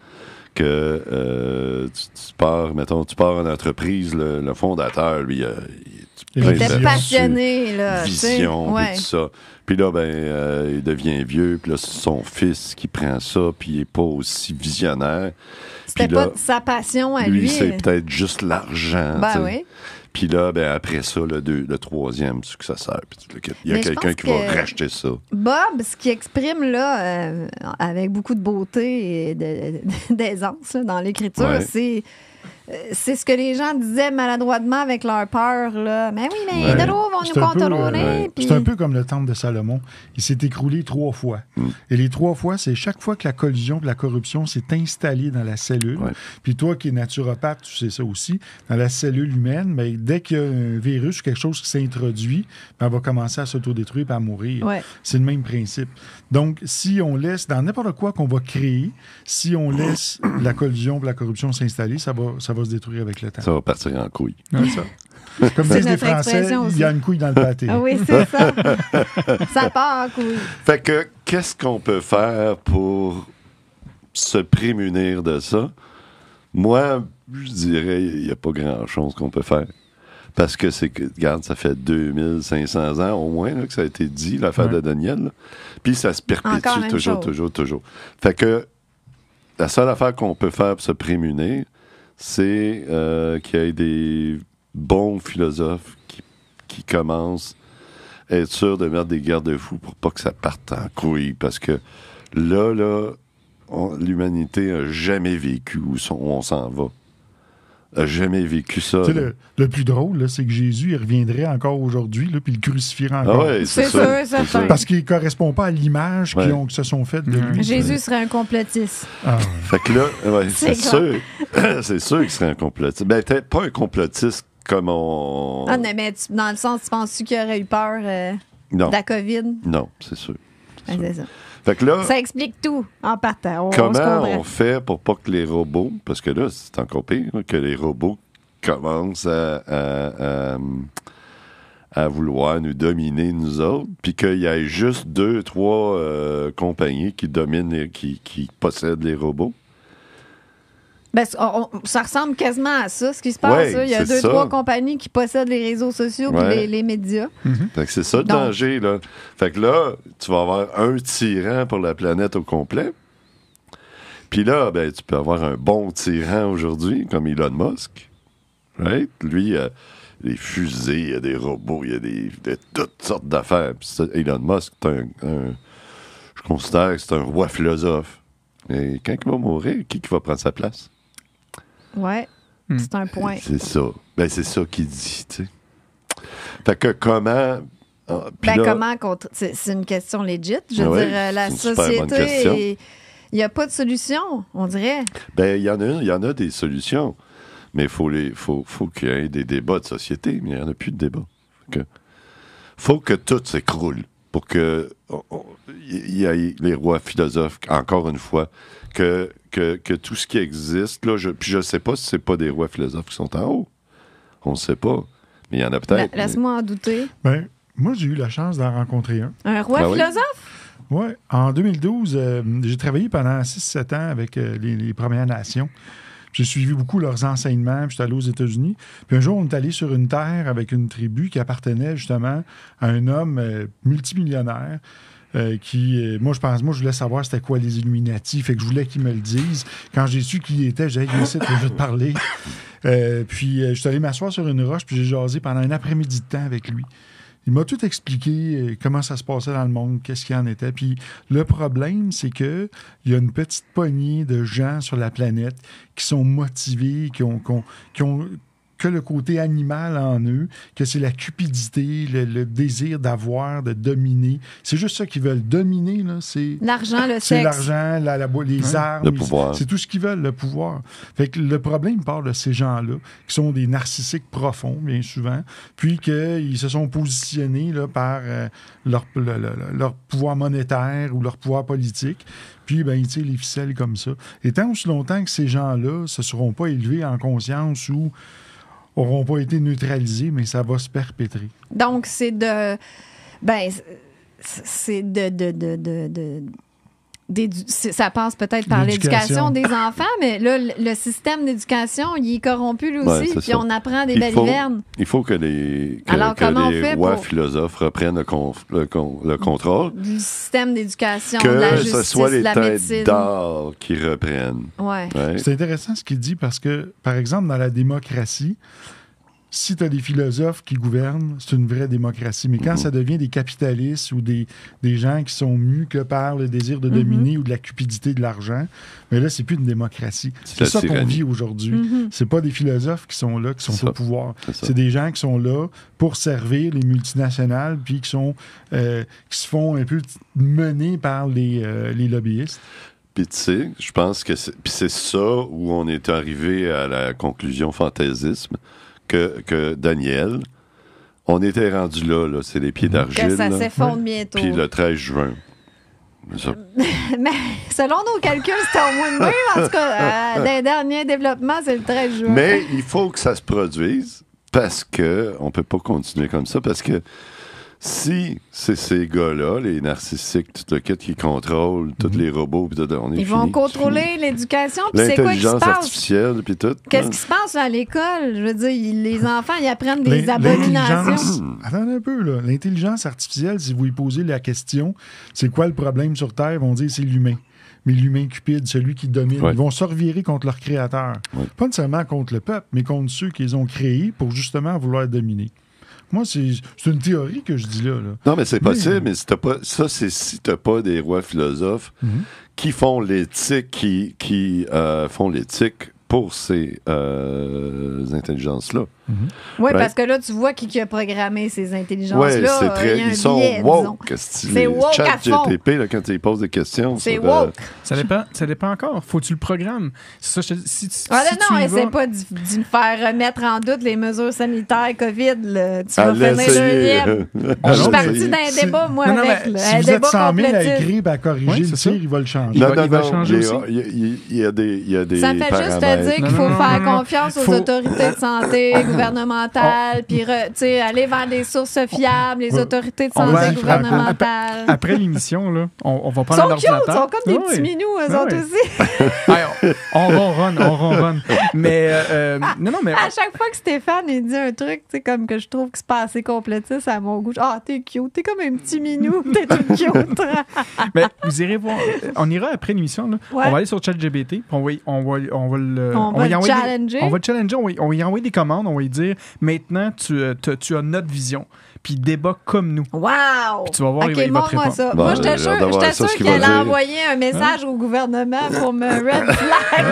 Que tu pars en entreprise, le fondateur, lui, il était passionné, là. Vision, puis tout ça. Puis là, il devient vieux, puis là, c'est son fils qui prend ça, puis il n'est pas aussi visionnaire. C'était pas sa passion à lui. Lui, c'est peut-être juste l'argent. Ben oui. Puis là, après ça, le troisième successeur. Il y a quelqu'un qui va racheter ça. Bob, ce qu'il exprime là, avec beaucoup de beauté et d'aisance là, dans l'écriture, c'est ce que les gens disaient maladroitement avec leur peur. Là. Mais oui, mais de l'eau vont nous contrôler. C'est un peu comme le temple de Salomon. Il s'est écroulé 3 fois. Et les 3 fois, c'est chaque fois que la collusion de la corruption s'est installée dans la cellule. Puis toi qui es naturopathe, tu sais ça aussi, dans la cellule humaine, mais dès qu'il y a un virus ou quelque chose qui s'introduit, elle va commencer à s'autodétruire et à mourir. C'est le même principe. Donc, si on laisse, dans n'importe quoi qu'on va créer, si on laisse la collusion et la corruption s'installer, ça va se détruire avec le temps. Ça va partir en couille. Comme disent les Français, il y a une couille dans le pâté. Ah oui, c'est ça. Ça part en couille. Fait que, qu'est-ce qu'on peut faire pour se prémunir de ça? Moi, je dirais, il n'y a pas grand-chose qu'on peut faire. Parce que regarde, ça fait 2500 ans au moins là, que ça a été dit, l'affaire de Daniel. Puis ça se perpétue toujours. Fait que la seule affaire qu'on peut faire pour se prémunir, c'est qu'il y ait des bons philosophes qui commencent à être sûrs de mettre des garde-fous pour pas que ça parte en couille. Parce que là, l'humanité n'a jamais vécu où on s'en va. A jamais vécu ça. Le plus drôle, là, c'est que Jésus, il reviendrait encore aujourd'hui, puis il le crucifierait encore. Ah ouais, c'est sûr. Parce qu'il ne correspond pas à l'image qui se sont faites de lui. Jésus serait un complotiste. Fait que là, c'est sûr. C'est sûr qu'il serait un complotiste. Peut-être pas un complotiste comme on... Ah non, mais dans le sens, tu penses-tu qu'il aurait eu peur de la COVID? Non, c'est sûr. C'est ça. Fait que là, ça explique tout en partant. Comment on fait pour pas que les robots, parce que là, c'est encore pire, que les robots commencent à vouloir nous dominer, nous autres, puis qu'il y ait juste 2-3 compagnies qui dominent, qui possèdent les robots? Ça ressemble quasiment à ça, ce qui se passe. Il y a 2-3 compagnies qui possèdent les réseaux sociaux et les médias. Fait que c'est ça le danger, là. Fait que là, tu vas avoir un tyran pour la planète au complet. Puis là, tu peux avoir un bon tyran aujourd'hui, comme Elon Musk. Right? Lui, il y a des fusées, il y a des robots, il y a de toutes sortes d'affaires. Puis Elon Musk, je considère que c'est un roi philosophe. Et quand il va mourir, qui va prendre sa place? Ouais, c'est un point. C'est ça. C'est ça qu'il dit, tu sais. Fait que comment... c'est une question legit. Je veux dire, la société, il n'y a pas de solution, on dirait. Il y en a des solutions, mais il faut qu'il y ait des débats de société, mais il n'y en a plus de débats. Faut que tout s'écroule pour que il y ait les rois philosophes, encore une fois, que tout ce qui existe, là, puis je ne sais pas si c'est pas des rois philosophes qui sont en haut. On ne sait pas. Mais il y en a peut-être. Laisse-moi en douter. Moi, j'ai eu la chance d'en rencontrer un. Un roi philosophe? Oui. En 2012, j'ai travaillé pendant 6-7 ans avec les Premières Nations. J'ai suivi beaucoup leurs enseignements, puis j'étais allé aux États-Unis. Puis un jour, on est allé sur une terre avec une tribu qui appartenait justement à un homme multimillionnaire Moi, je voulais savoir c'était quoi les Illuminati, fait que je voulais qu'ils me le disent. Quand j'ai su qui il était, j'ai dit, je vais te parler. Puis, je suis allé m'asseoir sur une roche, puis j'ai jasé pendant un après-midi de temps avec lui. Il m'a tout expliqué comment ça se passait dans le monde, qu'est-ce qu'il en était. Puis le problème, c'est qu'il y a une petite poignée de gens sur la planète qui sont motivés, qui ont que le côté animal en eux, que c'est la cupidité, le désir d'avoir, de dominer. C'est juste ça qu'ils veulent. Dominer, là, c'est... L'argent, le C'est sexe. l'argent, les armes. Le pouvoir. C'est tout ce qu'ils veulent, le pouvoir. Fait que le problème part de ces gens-là, qui sont des narcissiques profonds, bien souvent, puis qu'ils se sont positionnés là, par leur pouvoir monétaire ou leur pouvoir politique. Puis, ben, ils tirent les ficelles comme ça. Et tant aussi longtemps que ces gens-là ne se seront pas élevés en conscience ou n'auront pas été neutralisés, mais ça va se perpétrer. Donc, c'est de... Ben, c'est ça passe peut-être par l'éducation des enfants, mais là, le système d'éducation, il est corrompu lui aussi, puis ça. on apprend des balivernes. Il faut que les rois philosophes reprennent le contrôle. Du système d'éducation, de la Que justice, ce soit les de la têtes médecine. d'or qui reprennent. Ouais. Ouais. C'est intéressant ce qu'il dit parce que, par exemple, dans la démocratie, si tu as des philosophes qui gouvernent, c'est une vraie démocratie. Mais quand ça devient des capitalistes ou des gens qui sont mus que par le désir de dominer ou de la cupidité de l'argent, mais là, c'est plus une démocratie. C'est ça qu'on vit aujourd'hui. C'est pas des philosophes qui sont là, qui sont au pouvoir. C'est des gens qui sont là pour servir les multinationales puis qui se font un peu mener par les lobbyistes. Puis tu sais, je pense que c'est ça où on est arrivé à la conclusion fantaisisme que Daniel, on était rendu là, c'est les pieds d'argile. Que ça s'effondre bientôt. Puis le 13 juin. Mais selon nos calculs, c'était au mois de mai. En tout cas, des derniers développements, c'est le 13 juin. Mais il faut que ça se produise parce que on peut pas continuer comme ça, parce que si c'est ces gars-là, les narcissiques, tout le kit qui contrôlent tous les robots, puis on est Ils vont contrôler l'éducation, puis c'est quoi qui se l'intelligence passe? artificielle, puis tout. Qu'est-ce qui se passe là, à l'école? Je veux dire, les enfants, ils apprennent des abominations. Attendez un peu, là. L'intelligence artificielle, si vous y posez la question, c'est quoi le problème sur Terre? Ils vont dire c'est l'humain. Mais l'humain cupide, celui qui domine. Ouais. Ils vont se revirer contre leur créateur. Ouais. Pas nécessairement contre le peuple, mais contre ceux qu'ils ont créés pour justement vouloir dominer. Moi, c'est une théorie que je dis là. Non, mais c'est possible, mais si t'as pas, ça, c'est si t'as pas des rois philosophes qui font l'éthique, qui font l'éthique pour ces intelligences-là. Oui, parce que là, tu vois qui a programmé ces intelligences-là. Oui, c'est très... Ils sont woke. C'est woke à fond. ChatGPT, quand tu poses des questions... C'est woke. Ça dépend encore. Faut que tu le programmes. C'est ça, non, essaie pas de me faire remettre en doute les mesures sanitaires COVID. Là. Tu vas finir deuxième. Je suis partie d'un débat, moi, avec. Si vous êtes 100 000 à écrire et à corriger le tir, il va le changer. Non, il va le changer aussi. Il y a des ça fait juste te dire qu'il faut faire confiance aux autorités de santé gouvernementales, puis aller vers des sources fiables, les autorités de santé gouvernementales. Après l'émission, là, on va prendre l'ordinateur. Ils sont comme des petits minous, eux autres aussi. On ronronne. Mais, mais... À chaque fois que Stéphane il dit un truc, comme que je trouve que c'est pas assez complétiste à mon goût. Ah, t'es cute, t'es comme un petit minou, t'es tout cute. Mais vous irez voir. On ira après l'émission, là. Ouais. On va aller sur ChatGPT, puis on va le challenger. On va le challenger, on va y envoyer des commandes, on va lui dire maintenant tu as notre vision, puis débat comme nous. Wow! Puis tu vas voir, il va te répondre. Ça. Moi, j'étais sûr qu'il allait envoyer un message au gouvernement pour me red flag.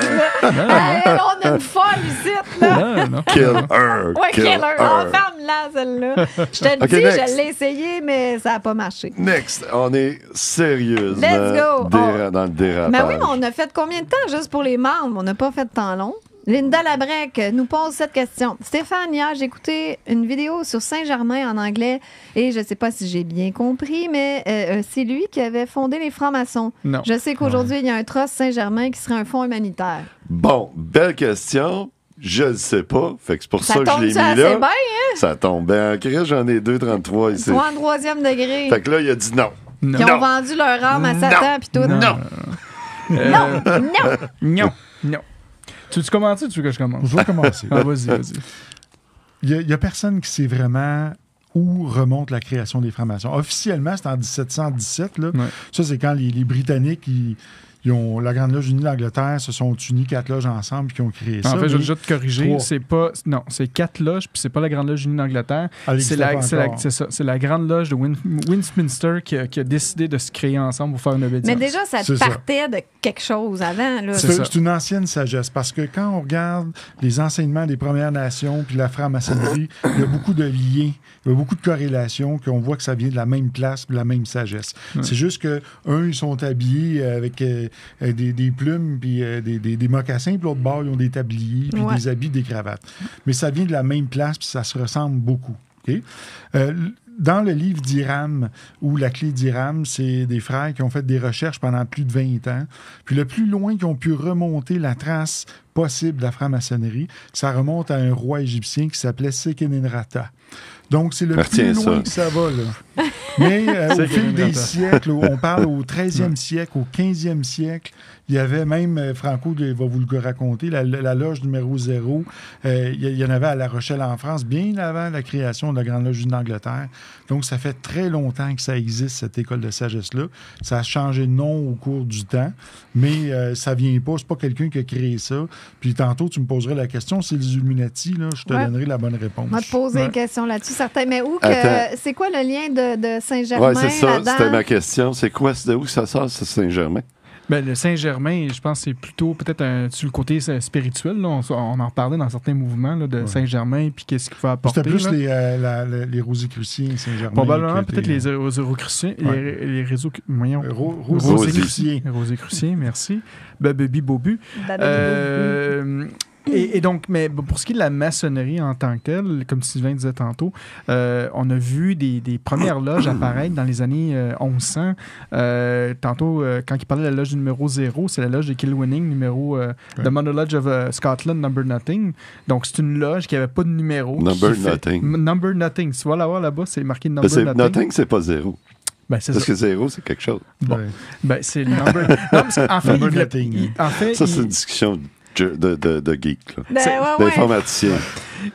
On a une folle ici, là. Kill her. Ouais, kill her. Ferme-la, celle-là. Je te le dis, je l'ai essayé, mais ça n'a pas marché. Next, on est sérieusement Let's go. Dans le dérapage. Mais oui, mais on a fait combien de temps juste pour les membres? On n'a pas fait de temps long. Linda Labrec nous pose cette question. Stéphane, hier, j'ai écouté une vidéo sur Saint-Germain en anglais et je ne sais pas si j'ai bien compris, mais c'est lui qui avait fondé les francs-maçons. Non. Je sais qu'aujourd'hui, il y a un trust Saint-Germain qui serait un fonds humanitaire. Bon, belle question. Je ne sais pas. Fait que c'est pour ça que je l'ai mis là. Bien, hein? Ça tombe bien. J'en ai 2,33 ici. Soit en 3e degré. Fait que là, il a dit non. Ils ont vendu leur âme à Satan puis tout. Non. Tu veux commencer ou tu veux que je commence? Je vais commencer. Vas-y. Il n'y a personne qui sait vraiment où remonte la création des francs-maçons. Officiellement, c'est en 1717. Là. Ouais. Ça, c'est quand les Britanniques, la Grande Loge unie d'Angleterre se sont unis 4 loges ensemble et qui ont créé ça. En fait, je vais mais déjà te corriger. 3. C'est pas. Non, c'est 4 loges, puis c'est pas la Grande Loge unie d'Angleterre. C'est la Grande Loge de Westminster qui a décidé de se créer ensemble pour faire une obédience. Mais déjà, ça partait de quelque chose avant. Là. C'est une ancienne sagesse, parce que quand on regarde les enseignements des Premières Nations puis la franc-maçonnerie, il y a beaucoup de liens, il y a beaucoup de corrélations, qu'on voit que ça vient de la même place, de la même sagesse. Ouais. C'est juste que ils sont habillés avec des plumes puis des mocassins, puis l'autre bord, ils ont des tabliers, puis des habits, des cravates. Mais ça vient de la même place, puis ça se ressemble beaucoup. Okay? Dans le livre d'Hiram, ou la clé d'Hiram, c'est des frères qui ont fait des recherches pendant plus de 20 ans. Puis le plus loin qu'ils ont pu remonter la trace possible de la franc-maçonnerie, ça remonte à un roi égyptien qui s'appelait Sekenenrata. Donc, c'est le plus loin que ça va, là. Mais au fil des siècles, on parle au 13e siècle, au 15e siècle, il y avait même, Franco va vous le raconter, la loge numéro 0. Il y en avait à La Rochelle, en France, bien avant la création de la Grande Loge unie d'Angleterre. Donc, ça fait très longtemps que ça existe, cette école de sagesse-là. Ça a changé de nom au cours du temps, mais ça vient pas, c'est pas quelqu'un qui a créé ça. Puis tantôt, tu me poserais la question, c'est les Illuminati, là, je te donnerai la bonne réponse. On va te poser une question là-dessus, certain. Mais c'est quoi le lien de Saint-Germain là-dedans? Oui, c'est ça, là-dedans? c'était ma question. C'est quoi, de où ça sort, ce Saint-Germain? Ben, le Saint-Germain, je pense que c'est plutôt peut-être sur le côté spirituel. Là. On en parlait dans certains mouvements là, de Saint-Germain, puis qu'est-ce qu'il faut apporter. C'était plus les Rosicruciens, Saint-Germain. Probablement peut-être les Rosicruciens. Les Rosicruciens, merci. Baby Bobu. Et donc, mais pour ce qui est de la maçonnerie en tant que telle, comme Sylvain disait tantôt, on a vu des premières loges apparaître dans les années 1100. Tantôt, quand il parlait de la loge numéro 0, c'est la loge de Kilwinning, numéro The Mother Lodge of Scotland, Number Nothing. Donc, c'est une loge qui n'avait pas de numéro. Number Nothing. Tu vas la voir là-bas, c'est marqué Number Nothing. Nothing, c'est pas 0. Parce que 0, c'est quelque chose. Bon. C'est le number... Non, en fait, ça, c'est une discussion de geek, là. Ouais, d'informaticien.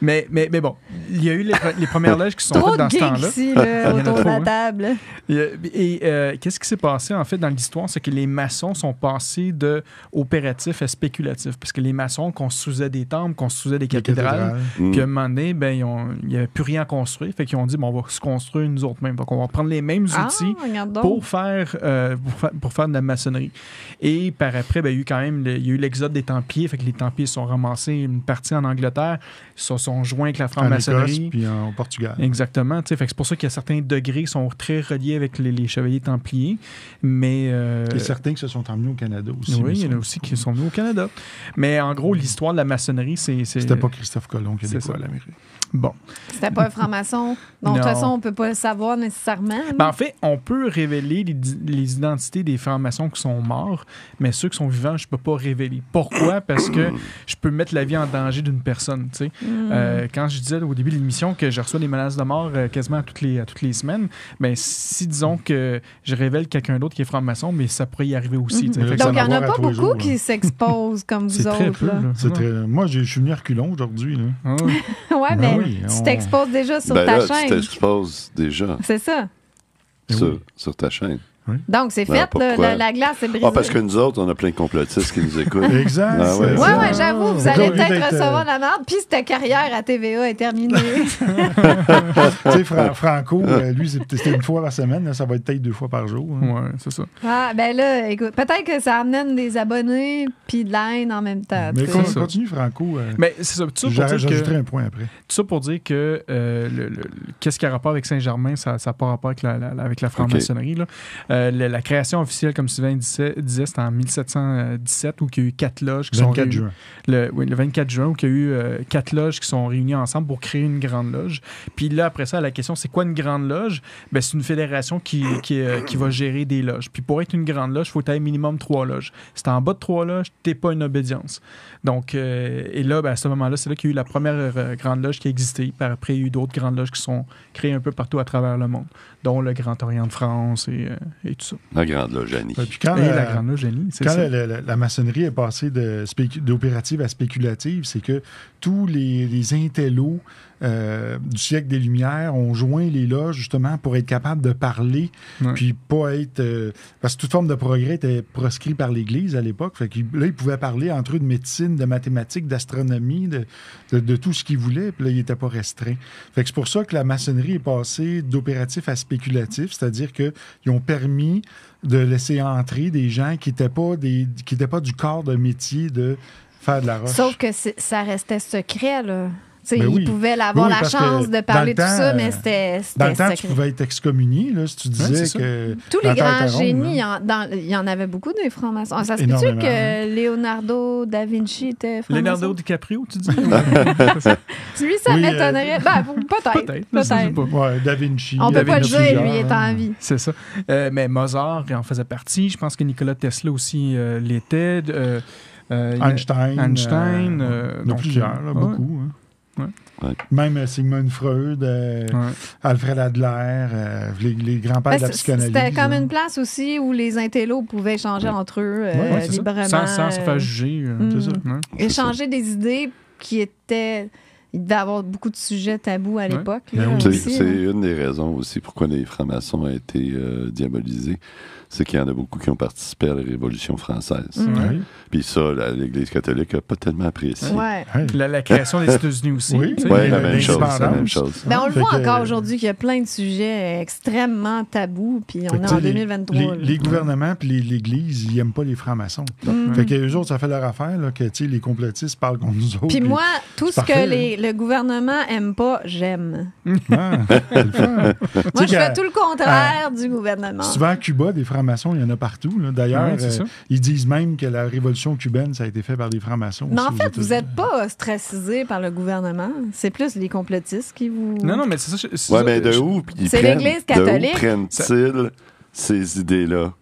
Mais bon, il y a eu les premières loges qui sont faites dans ce temps-là. Ici, autour de la table. Et qu'est-ce qui s'est passé, en fait, dans l'histoire? C'est que les maçons sont passés de opératifs à spéculatifs. Parce que les maçons construisaient des temples, construisaient des cathédrales. Puis à un moment donné, il n'y avait plus rien à construire. Fait qu'ils ont dit, on va se construire nous autres mêmes. Donc, on va prendre les mêmes outils pour faire de la maçonnerie. Et par après, il y a eu quand même l'exode des Templiers. Fait que les Templiers sont ramassés une partie en Angleterre. Ils se sont joints avec la franc-maçonnerie. En Écosse, puis en Portugal. Exactement. Fait que c'est pour ça qu'il y a certains degrés qui sont très reliés avec les chevaliers templiers. Mais, il y a certains qui se sont emmenés au Canada aussi. Oui, il y en a aussi qui sont venus au Canada. Mais en gros, l'histoire de la maçonnerie, c'est... C'était pas Christophe Colomb qui a découvert l'Amérique. Bon. C'était pas un franc-maçon. Donc, de toute façon, on ne peut pas le savoir nécessairement. En fait, on peut révéler les identités des francs-maçons qui sont morts, mais ceux qui sont vivants, je ne peux pas révéler. Pourquoi? Parce que je peux mettre la vie en danger d'une personne. Quand je disais au début de l'émission que je reçois des menaces de mort quasiment à toutes les semaines, ben, si disons que je révèle quelqu'un d'autre qui est franc-maçon, mais ça pourrait y arriver aussi. Donc, il n'y en a pas beaucoup qui s'exposent comme vous autres. Très peu, moi, je suis venu à reculons aujourd'hui. Ouais, mais tu t'exposes déjà sur ta chaîne. Tu t'exposes déjà. C'est ça. Sur ta chaîne. Oui. Donc, c'est fait, la glace est brisée. Parce que nous autres, on a plein de complotistes qui nous écoutent. Exact. Ouais, j'avoue, vous allez peut-être recevoir la merde, puis ta carrière à TVA est terminée. Tu sais, Franco, lui, c'était une fois par semaine, là, ça va être peut-être 2 fois par jour. Ouais, c'est ça. Ah, ben là, écoute, peut-être que ça amène des abonnés puis de la haine en même temps. Mais continue, Franco. Mais c'est ça. J'ajouterai un point après. Tout ça pour dire que qu'est-ce qui a rapport avec Saint-Germain, ça n'a pas rapport avec la franc-maçonnerie. La création officielle, comme Sylvain disait, c'était en 1717, où il y a eu 4 loges qui 24 juin. Le 24 juin, où il y a eu 4 loges qui sont réunies ensemble pour créer une grande loge. Puis là, après ça, la question, c'est quoi une grande loge? Ben, c'est une fédération qui va gérer des loges. Puis pour être une grande loge, il faut avoir minimum 3 loges. Si t'es en bas de 3 loges, t'es pas une obédience. Donc, et là, ben, à ce moment-là, c'est là qu'il y a eu la première grande loge qui a existé. Puis après, il y a eu d'autres grandes loges qui sont créées un peu partout à travers le monde, dont le Grand Orient de France et tout ça. La Grande Loge Annie. La Grande Loge Annie, c'est quand ça. La maçonnerie est passée d'opérative à spéculative, c'est que tous les intellos du siècle des Lumières ont joint les loges justement pour être capables de parler, puis pas être... parce que toute forme de progrès était proscrit par l'Église à l'époque. Fait que, là, ils pouvaient parler entre eux de médecine, de mathématiques, d'astronomie, de tout ce qu'ils voulaient, puis là, ils n'étaient pas restreints. Fait que c'est pour ça que la maçonnerie est passée d'opératif à spéculatif, c'est-à-dire qu'ils ont permis de laisser entrer des gens qui n'étaient pas du corps de métier de faire de la roche. Sauf que ça restait secret, là. Ben ils pouvaient avoir la chance de parler de tout ça, mais c'était dans le temps, secret. tu pouvais être excommunié là, si tu disais que... Tous les grands génies, il y en avait beaucoup des francs-maçons. Ça se peut-tu que Leonardo da Vinci était franc-maçon? Leonardo DiCaprio, tu dis? Lui, ça m'étonnerait. Peut-être. Ouais, da Vinci. On peut pas le dire, lui, il est en vie. C'est ça. Mais Mozart en faisait partie. Je pense que Nikola Tesla aussi l'était. Einstein. Donc, plusieurs, là, beaucoup. Hein. Ouais. Même Sigmund Freud, Alfred Adler, les grands-pères de la psychanalyse. C'était comme une place aussi où les intellos pouvaient échanger entre eux librement. Sans se faire juger. C'est ça. Échanger des idées qui étaient... Il devait y avoir beaucoup de sujets tabous à l'époque. C'est une des raisons aussi pourquoi les francs-maçons ont été diabolisés. C'est qu'il y en a beaucoup qui ont participé à la Révolution française. Puis ça, l'Église catholique n'a pas tellement apprécié. La création des États-Unis aussi. Oui, la même chose. Ben, on le voit encore aujourd'hui qu'il y a plein de sujets extrêmement tabous, puis on est en 2023. Les gouvernements puis l'Église, ils n'aiment pas les francs-maçons. Fait qu'eux autres, ça fait leur affaire, là, que les complotistes parlent contre nous autres. Puis moi, tout ce que le gouvernement n'aime pas, j'aime. Moi, je fais tout le contraire du gouvernement. Souvent à Cuba, des francs-maçons, il y en a partout. Là. D'ailleurs, ils disent même que la révolution cubaine, ça a été fait par des francs-maçons. Mais en fait, vous n'êtes pas ostracisé par le gouvernement. C'est plus les complotistes qui vous... Non, mais c'est ça. Oui, mais de où? C'est l'Église catholique. De où prennent-ils ces idées-là?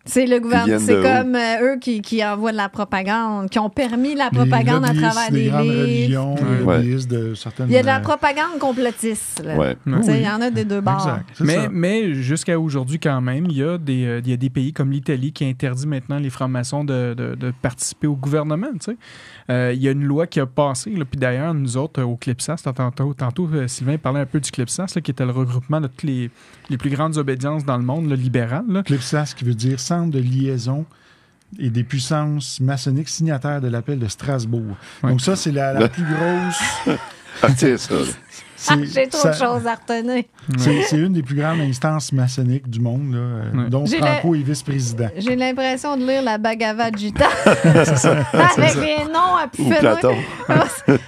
C'est le gouvernement, c'est comme eux qui envoient de la propagande, qui ont permis la propagande à travers des livres. De certaines... Il y a de la propagande complotiste. Il y en a des deux bords. Mais jusqu'à aujourd'hui, quand même, il y a des pays comme l'Italie qui interdit maintenant les francs-maçons de participer au gouvernement. Il y a une loi qui a passé, puis d'ailleurs, nous autres, au CLIPSAS, tantôt Sylvain parlait un peu du CLIPSAS, qui était le regroupement de toutes les plus grandes obédiences dans le monde, libéral. CLIPSAS, qui veut dire Centre de liaison et des puissances maçonniques signataires de l'appel de Strasbourg. Donc ça, c'est la plus grosse... C'est ça. J'ai trop de choses à retenir. C'est une des plus grandes instances maçonniques du monde, là, dont Franco est vice-président. J'ai l'impression de lire la Bhagavad Gita avec les noms à pu Platon.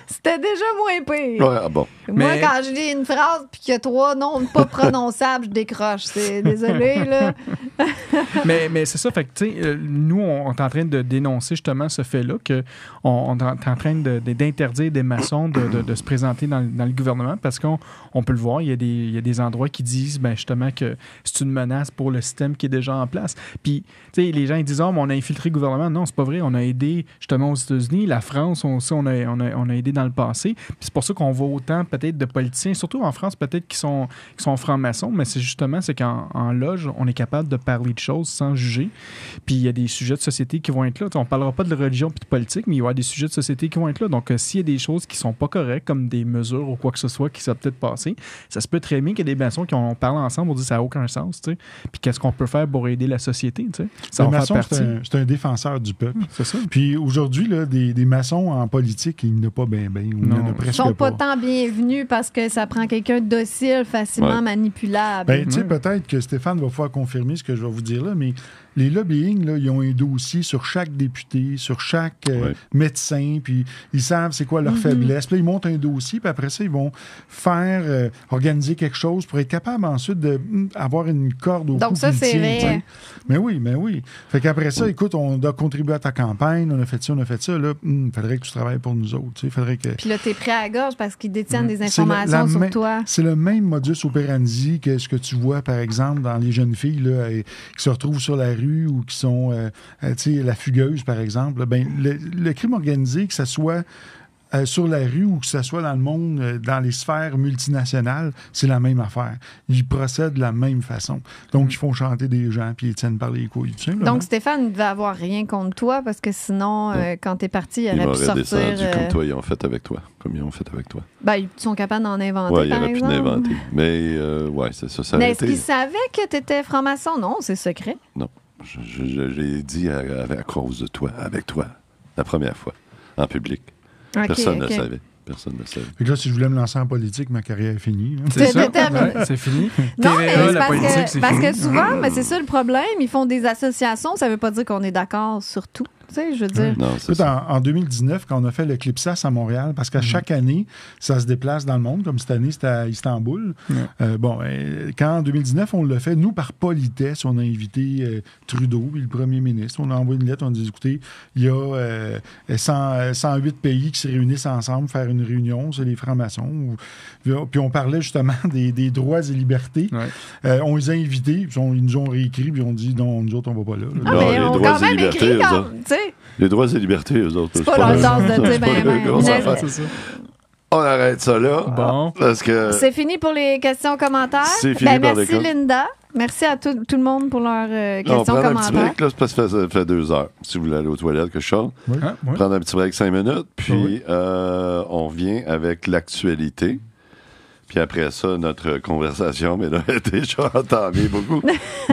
C'était déjà moins pire. Ouais, bon. Moi, quand je lis une phrase puis qu'il y a 3 noms pas prononçables, je décroche. C'est désolé, là. mais c'est ça. Fait que, nous, on est en train de dénoncer justement ce fait-là, qu'on est en train d'interdire des maçons de se présenter dans le gouvernement, parce qu'on peut le voir, il y a des endroits qui disent justement que c'est une menace pour le système qui est déjà en place. Puis, les gens ils disent mais on a infiltré le gouvernement. Non, c'est pas vrai. On a aidé justement aux États-Unis, la France, on a aidé dans le passé. Puis c'est pour ça qu'on voit autant peut-être de politiciens, surtout en France peut-être qui sont francs-maçons, mais c'est qu'en loge, on est capable de parler de choses sans juger. Puis il y a des sujets de société qui vont être là. On parlera pas de religion puis de politique, mais il y aura des sujets de société qui vont être là. Donc s'il y a des choses qui sont pas correctes, comme des mesures ou quoi que ce soit qui s'est peut-être passé, ça se peut très bien qu'il y ait des maçons qui ont parlé ensemble pour dire que ça n'a aucun sens. Puis qu'est-ce qu'on peut faire pour aider la société? Ça va faire partie. C'est un défenseur du peuple. C'est ça. Puis aujourd'hui, là, des maçons en politique, il n'y en a pas bien. Il n'y en a presque pas. Ils sont pas tant bienvenus parce que ça prend quelqu'un de docile, facilement manipulable. Peut-être que Stéphane va pouvoir confirmer ce que je vais vous dire là, mais les lobbying, là, ils ont un dossier sur chaque député, sur chaque médecin, puis ils savent c'est quoi leur faiblesse. Puis là, ils montent un dossier, puis après ça, ils vont faire organiser quelque chose pour être capable ensuite d'avoir une corde au cou. Donc ça, c'est vrai. Mais oui. Fait qu'après ça, écoute, on doit contribuer à ta campagne, on a fait ça, là, il faudrait que tu travailles pour nous autres. Puis là, t'es prêt à la gorge parce qu'ils détiennent des informations sur toi. C'est le même modus operandi que ce que tu vois, par exemple, dans les jeunes filles là, qui se retrouvent sur la rue ou qui sont, la fugueuse, par exemple. Le crime organisé, que ça soit sur la rue ou que ce soit dans le monde, dans les sphères multinationales, c'est la même affaire. Ils procèdent de la même façon. Donc, ils font chanter des gens puis ils tiennent par les couilles. Tout simplement. Donc, Stéphane ne devait avoir rien contre toi parce que sinon, quand t'es parti, il aurait pu sortir... descendu comme toi, ils ont fait avec toi. Comme ils ont fait avec toi. Ben, ils sont capables d'en inventer, Oui, ils par auraient pu exemple. l'inventer. Mais, ouais, c'est ça. Mais est-ce qu'ils savaient que t'étais franc-maçon? Non, c'est secret. Non. J'ai dit à cause de toi, avec toi, la première fois, en public. Okay, Personne ne savait. Personne ne savait. Fait que là, si je voulais me lancer en politique, ma carrière est finie. Hein. C'est ça. terminé. Ouais, c'est fini. Non, mais TVA, c'est la politique, c'est parce fini. que souvent, mais c'est ça le problème, ils font des associations, ça veut pas dire qu'on est d'accord sur tout. Tu sais, je veux dire... Non, c'est Écoute, ça. en 2019, quand on a fait le Clipsas à Montréal, parce qu'à chaque année, ça se déplace dans le monde, comme cette année, c'était à Istanbul. Quand en 2019, on l'a fait, nous, par politesse, on a invité Trudeau, puis le premier ministre. On a envoyé une lettre, on a dit, écoutez, il y a 108 pays qui se réunissent ensemble, faire une réunion, c'est les francs-maçons. Puis on parlait justement des droits et libertés. Ouais. On les a invités, puis ils nous ont réécrit, puis on dit, non, nous autres, on va pas là. Ah, Non, mais les on droits quand et même libertés, écrit eux comme, autres. tu sais, Les droits et libertés, eux autres. c'est pas leur tasse de thé, c'est pas ben, une grosse ben. affaire. C'est ça. On arrête ça là. Bon. Parce que C'est fini pour les questions-commentaires. C'est fini par merci les Linda. Merci à tout le monde pour leurs on questions, prend un petit commentaires. break, là, c'est parce que ça fait 2 heures. Si vous voulez aller aux toilettes, que je sorte. Hein? Ouais. Prendre un petit break 5 minutes, puis Oui. on vient avec l'actualité. Puis après ça, notre conversation, mais là, elle est déjà entamée beaucoup.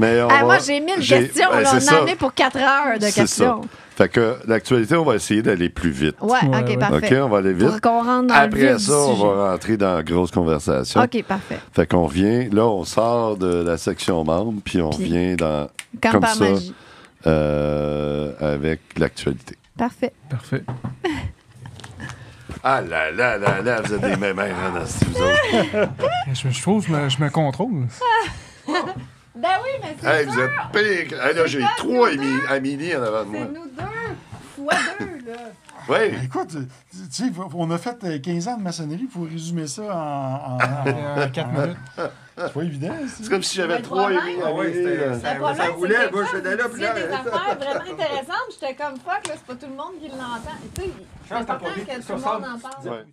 Mais Moi, j'ai 1000 questions. ben, là, c'est on ça. en est pour 4 heures de C'est questions. ça. Fait que l'actualité, on va essayer d'aller plus vite. Ouais, Ouais, OK, ouais. parfait. OK, on va aller vite. Pour qu'on rentre dans le Après vif ça, du on sujet. va rentrer dans la grosse conversation. OK, parfait. Fait qu'on revient, là, on sort de la section membres, puis on Puis- vient dans Comme comme par ça. magie. Avec l'actualité. Parfait. Parfait. Ah là là là là, vous êtes des mêmes hein, dans ce vous autres. Je trouve que je me contrôle. Ben oui, mais c'est Hey, vous êtes pire. Hey, là, j'ai 3 Amélie en avant de moi. nous deux fois deux, là. Oui. Écoute, tu sais, on a fait 15 ans de maçonnerie, il faut résumer ça en 4 minutes. C'est pas évident. C'est comme si j'avais Le 3 problème- Amélie. Ah ouais, c'était- Le problème, ça roulait, c'est que moi, quand j'étais là, vous puis disiez là, des affaires vraiment intéressantes, j'étais comme fuck, là, c'est pas tout le monde qui l'entend. Tu sais, c'est important que tout le monde en parle. Ouais.